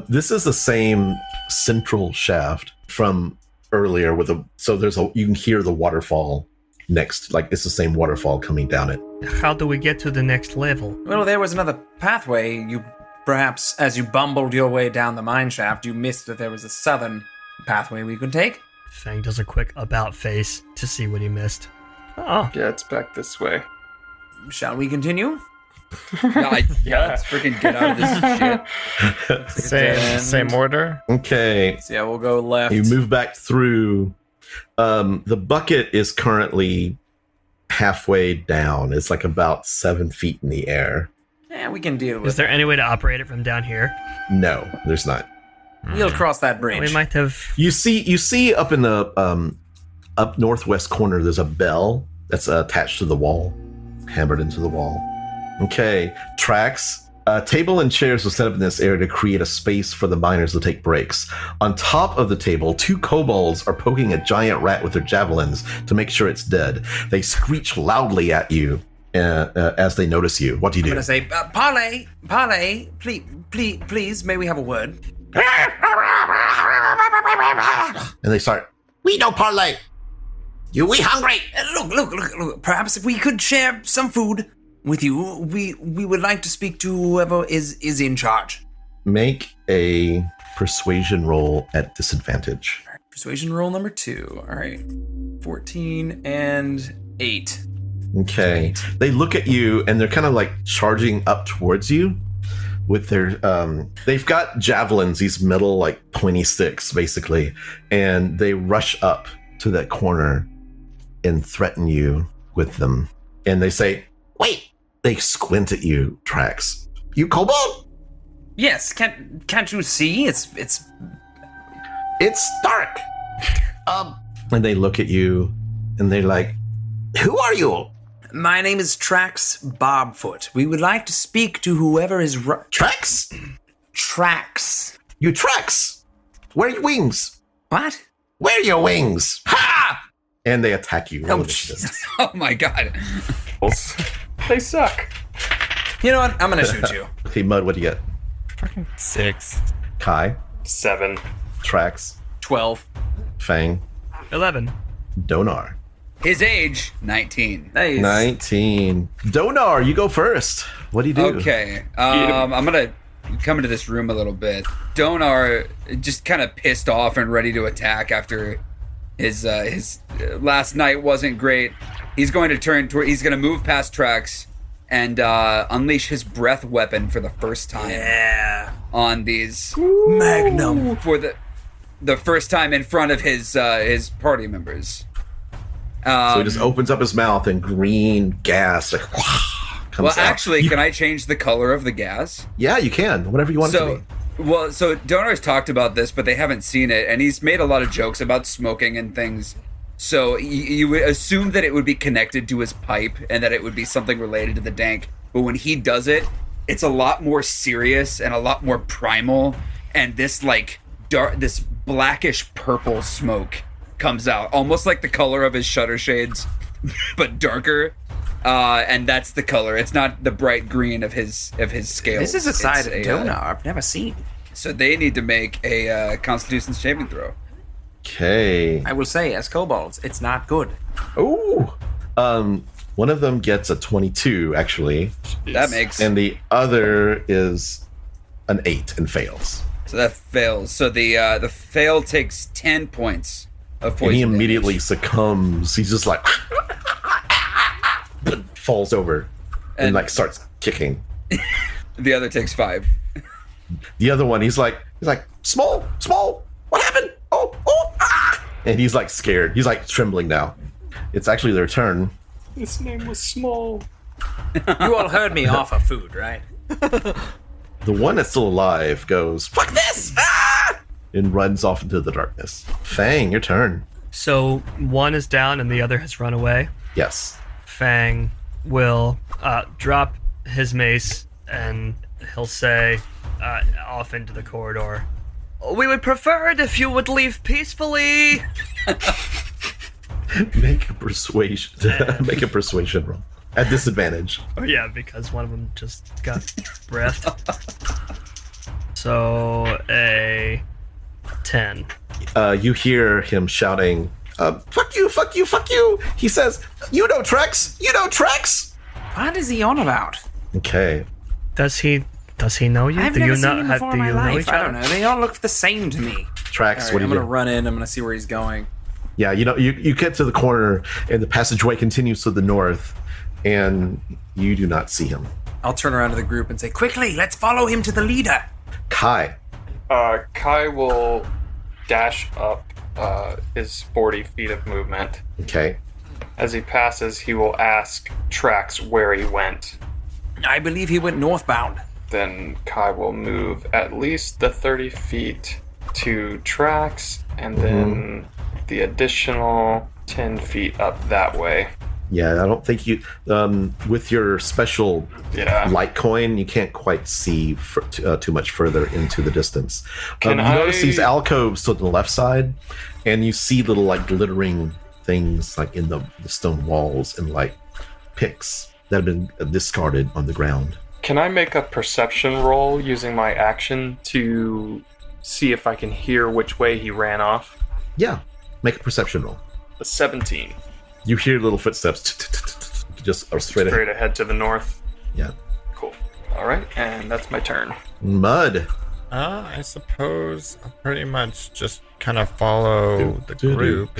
This is the same central shaft from earlier so you can hear the waterfall next, like it's the same waterfall coming down it. How do we get to the next level? Well, there was another pathway. You perhaps, as you bumbled your way down the mine shaft, you missed that there was a southern pathway we could take. Fang does a quick about face to see what he missed. Oh, Yeah, it's back this way. Shall we continue? Yeah, let's freaking get out of this shit. Same order. Okay. So yeah, we'll go left. You move back through. The bucket is currently halfway down. It's like about 7 feet in the air. Yeah, we can deal with is there any way to operate it from down here? No, there's not. it. We'll cross that bridge. We might have. You see up in the up northwest corner, there's a bell that's attached to the wall, hammered into the wall. Okay, Trax. Table and chairs were set up in this area to create a space for the miners to take breaks. On top of the table, 2 kobolds are poking a giant rat with their javelins to make sure it's dead. They screech loudly at you as they notice you. What do you I'm do? gonna say, Parley, please, may we have a word? And they start, we don't parlay. We hungry. Look. Perhaps if we could share some food with you, we would like to speak to whoever is in charge. Make a persuasion roll at disadvantage. Persuasion roll number 2. All right, 14 and 8. Okay. They look at you and they're kind of like charging up towards you with their they've got javelins, these metal like pointy sticks basically, and they rush up to that corner and threaten you with them. And they say, "Wait." They squint at you, Trax. You kobold? Yes, can't you see? It's It's dark. And they look at you and they're like, "Who are you?" My name is Trax Bobfoot. We would like to speak to whoever is Trax? Trax. You Trax? Where are your wings? What? Where are your wings? Ha! And they attack you. Oh, Jesus. Oh my god. They suck. You know what? I'm gonna shoot you. Okay, Mud, what do you get? Fucking 6. Kai, 7. Trax, 12. Fang, 11. Donar. His age, 19. Nice. 19. Donar, you go first. What do you do? Okay. I'm gonna come into this room a little bit. Donar just kind of pissed off and ready to attack after his last night wasn't great. He's going to turn toward. He's going to move past Trax and unleash his breath weapon for the first time. Yeah. On these Magnum. for the first time in front of his party members. So he just opens up his mouth and green gas like comes Well, out. actually, can I change the color of the gas? Yeah, you can. Whatever you want it to be. Well, so Donar's talked about this, but they haven't seen it, and he's made a lot of jokes about smoking and things So you would assume that it would be connected to his pipe and that it would be something related to the dank. But when he does it, it's a lot more serious and a lot more primal. And this like this blackish purple smoke comes out, almost like the color of his shutter shades, but darker. And that's the color. It's not the bright green of his scales. This is a side of Donaar I've never seen. So they need to make a Constitution saving throw. Okay. I will say, as kobolds, it's not good. Ooh. One of them gets a 22, actually. That makes... And the other is an 8 and fails. So that fails. So the fail takes 10 points of poison And he immediately damage. succumbs. He's just like... falls over and like starts kicking. The other takes 5. The other one, he's like, small, what happened? Oh, ah! And he's like scared. He's like trembling now. It's actually their turn. His name was Small. You all heard me offer food, right? The one that's still alive goes, fuck this! Ah! And runs off into the darkness. Fang, your turn. So one is down and the other has run away. Yes. Fang will drop his mace and he'll say off into the corridor, "We would prefer it if you would leave peacefully." Make a persuasion roll. At disadvantage. Oh yeah, because one of them just got breathed. So a 10. You hear him shouting, fuck you, fuck you, fuck you. He says, you know Trax, you know Trax. What is he on about? Okay. Does he know you? I've do never you seen know? him before in do my you know life. each I other? don't know. They all look the same to me. Trax, All right, what do I'm you gonna do? run in. I'm gonna see where he's going. Yeah, you get to the corner and the passageway continues to the north and you do not see him. I'll turn around to the group and say, "Quickly, let's follow him to the leader." Kai. Kai will dash up his 40 feet of movement. Okay. As he passes, he will ask Trax where he went. I believe he went northbound. Then Kai will move at least the 30 feet to Trax, and then the additional 10 feet up that way. Yeah, I don't think you, with your special Yeah. light coin, you can't quite see too much further into the distance. Can you I- notice these alcoves to the left side, and you see little like glittering things like in the stone walls and like picks that have been discarded on the ground. Can I make a perception roll using my action to see if I can hear which way he ran off? Yeah, make a perception roll. A 17. You hear little footsteps just straight ahead. Straight ahead to the north. Yeah. Cool. All right, and that's my turn. Mud. I suppose I'll pretty much just kind of follow the group.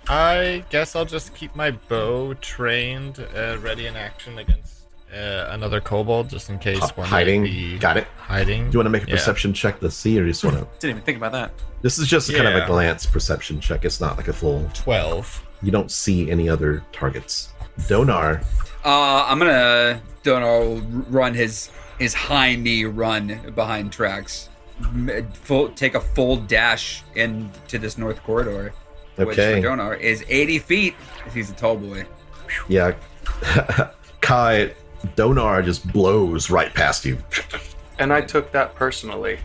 I guess I'll just keep my bow trained, ready in action against another kobold, just in case one Hiding. might be Got it. hiding. Do you want to make a Yeah. perception check to see, or you just want to? Didn't even think about that. This is just kind of a Yeah. glance perception check. It's not like a full. 12. You don't see any other targets. Donaar. Donaar will run his high knee run behind Trax. Take a full dash into this north corridor. Which Okay. for Donaar is 80 feet. He's a tall boy. Yeah. Kai, Donaar just blows right past you. And I took that personally.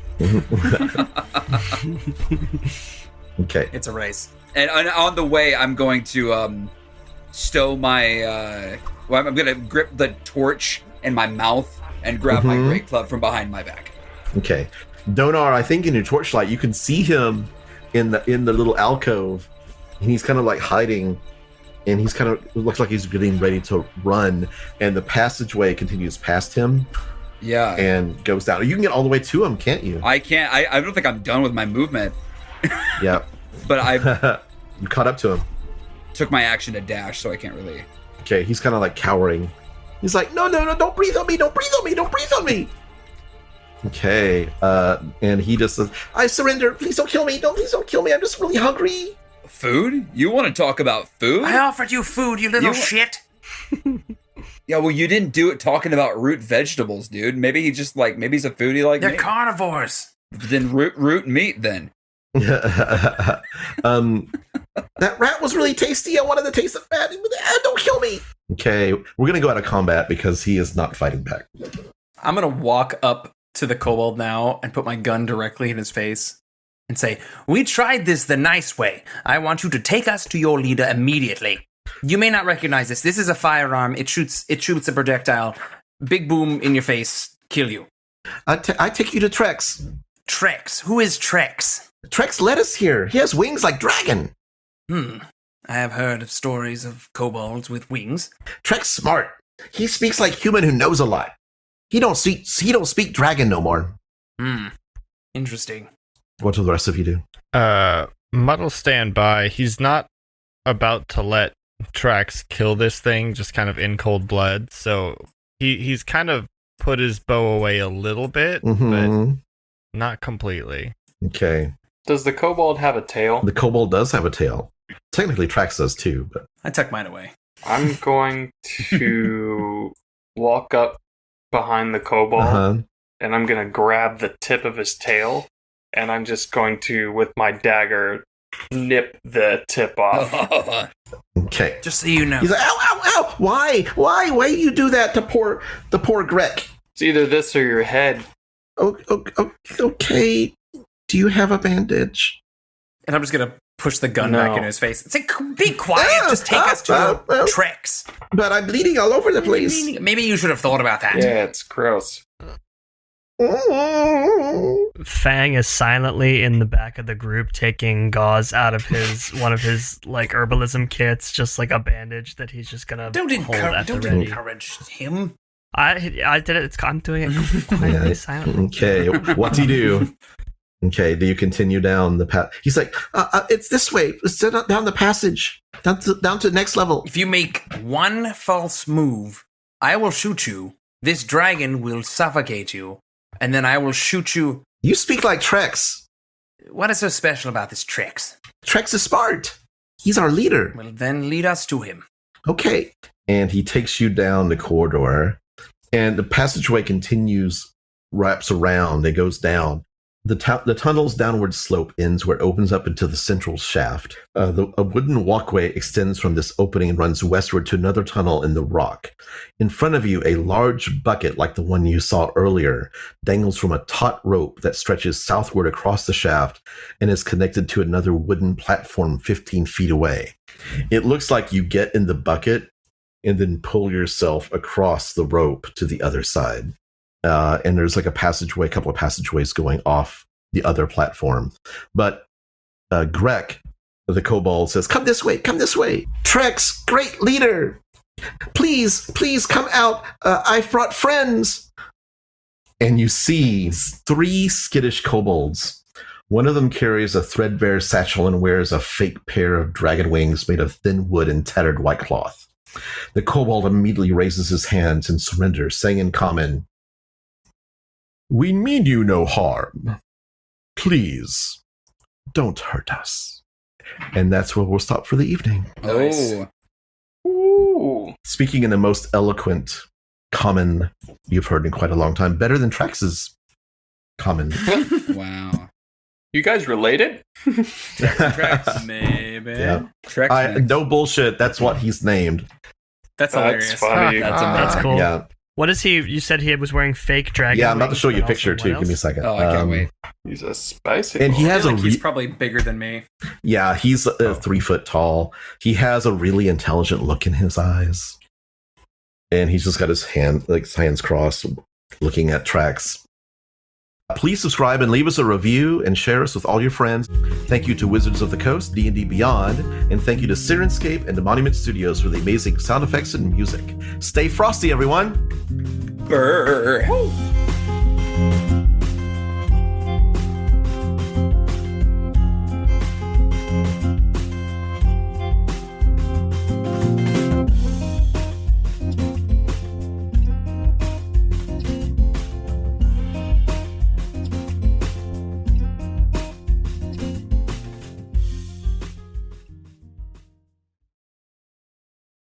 Okay. It's a race. And on the way, I'm going to stow my. I'm going to grip the torch in my mouth and grab my great club from behind my back. Okay. Donaar, I think in your torchlight you can see him in the little alcove, and he's kind of like hiding, and he's kind of looks like he's getting ready to run, and the passageway continues past him Yeah. and goes down. You can get all the way to him, can't you? I can't. I don't think I'm done with my movement, Yeah. but I You caught up to him. took my action to dash, so I can't really. Okay, he's kind of like cowering. He's like, no, don't breathe on me, don't breathe on me, don't breathe on me. Okay, and he just says, I surrender, please don't kill me, please don't kill me, I'm just really hungry. Food? You want to talk about food? I offered you food, you little You- shit. Yeah, well, you didn't do it talking about root vegetables, dude. Maybe he's a foodie like They're me. carnivores. Then root meat, then. That rat was really tasty. I wanted to taste it. Don't kill me. Okay, we're gonna go out of combat because he is not fighting back. I'm gonna walk up to the kobold now and put my gun directly in his face and say, "We tried this the nice way. I want you to take us to your leader immediately. You may not recognize this. This is a firearm. It shoots a projectile. Big boom in your face. Kill you." I take you to Trax. Trax. Who is Trax? Trax led us here. He has wings like dragon. I have heard of stories of kobolds with wings. Trax smart. He speaks like human who knows a lot. He don't speak dragon no more. Interesting. What will the rest of you do? Mudd'll stand by. He's not about to let Trax kill this thing, just kind of in cold blood. So he's kind of put his bow away a little bit, but not completely. Okay. Does the kobold have a tail? The kobold does have a tail. Technically, Trax does too, but I tuck mine away. I'm going to walk up behind the kobold, and I'm going to grab the tip of his tail, and I'm just going to, with my dagger, nip the tip off. Okay. Just so you know. He's like, ow, ow, ow! Why do you do that to poor Grek? It's either this or your head. Okay. Do you have a bandage? And I'm just going to push the gun back in his face. Say, be quiet. Just take us to Trax. But I'm bleeding all over the place. Maybe you should have thought about that. Yeah, it's gross. Fang is silently in the back of the group taking gauze out of one of his like herbalism kits, just like a bandage that he's just gonna hold at the ready. Encourage him. I did it. I'm doing it quietly, silently. Okay, what do you do? Okay, do you continue down the path? He's like, it's this way. It's down the passage, down to the next level. If you make one false move, I will shoot you. This dragon will suffocate you, and then I will shoot you. You speak like Trax. What is so special about this Trax? Trax is smart. He's our leader. Well, then lead us to him. Okay. And he takes you down the corridor, and the passageway continues, wraps around, it goes down. The tunnel's downward slope ends where it opens up into the central shaft. A wooden walkway extends from this opening and runs westward to another tunnel in the rock. In front of you, a large bucket like the one you saw earlier dangles from a taut rope that stretches southward across the shaft and is connected to another wooden platform 15 feet away. It looks like you get in the bucket and then pull yourself across the rope to the other side. And there's like a couple of passageways going off the other platform. But Grek, the kobold, says, come this way. Trax, great leader. Please come out. I've brought friends. And you see 3 skittish kobolds. One of them carries a threadbare satchel and wears a fake pair of dragon wings made of thin wood and tattered white cloth. The kobold immediately raises his hands and surrenders, saying in common, "We mean you no harm. Please, don't hurt us." And that's where we'll stop for the evening. Nice. Ooh. Speaking in the most eloquent common you've heard in quite a long time, better than Trax's common. Wow. You guys related? Trax. Maybe. Yeah. Trax. No bullshit. That's what he's named. That's hilarious. That's funny. That's cool. Yeah. What is he? You said he was wearing fake dragon. Yeah, I'm about to wings, show you a but picture also too. what Give me a else? second. Oh, I can't wait. He's a spicy And he boy. has I feel a like he's probably bigger than me. yeah, he's 3 foot tall. He has a really intelligent look in his eyes, and he's just got his hands crossed, looking at Trax. Please subscribe and leave us a review and share us with all your friends. Thank you to Wizards of the Coast, D&D Beyond, and thank you to Syrinscape and the Monument Studios for the amazing sound effects and music. Stay frosty, everyone! Brr.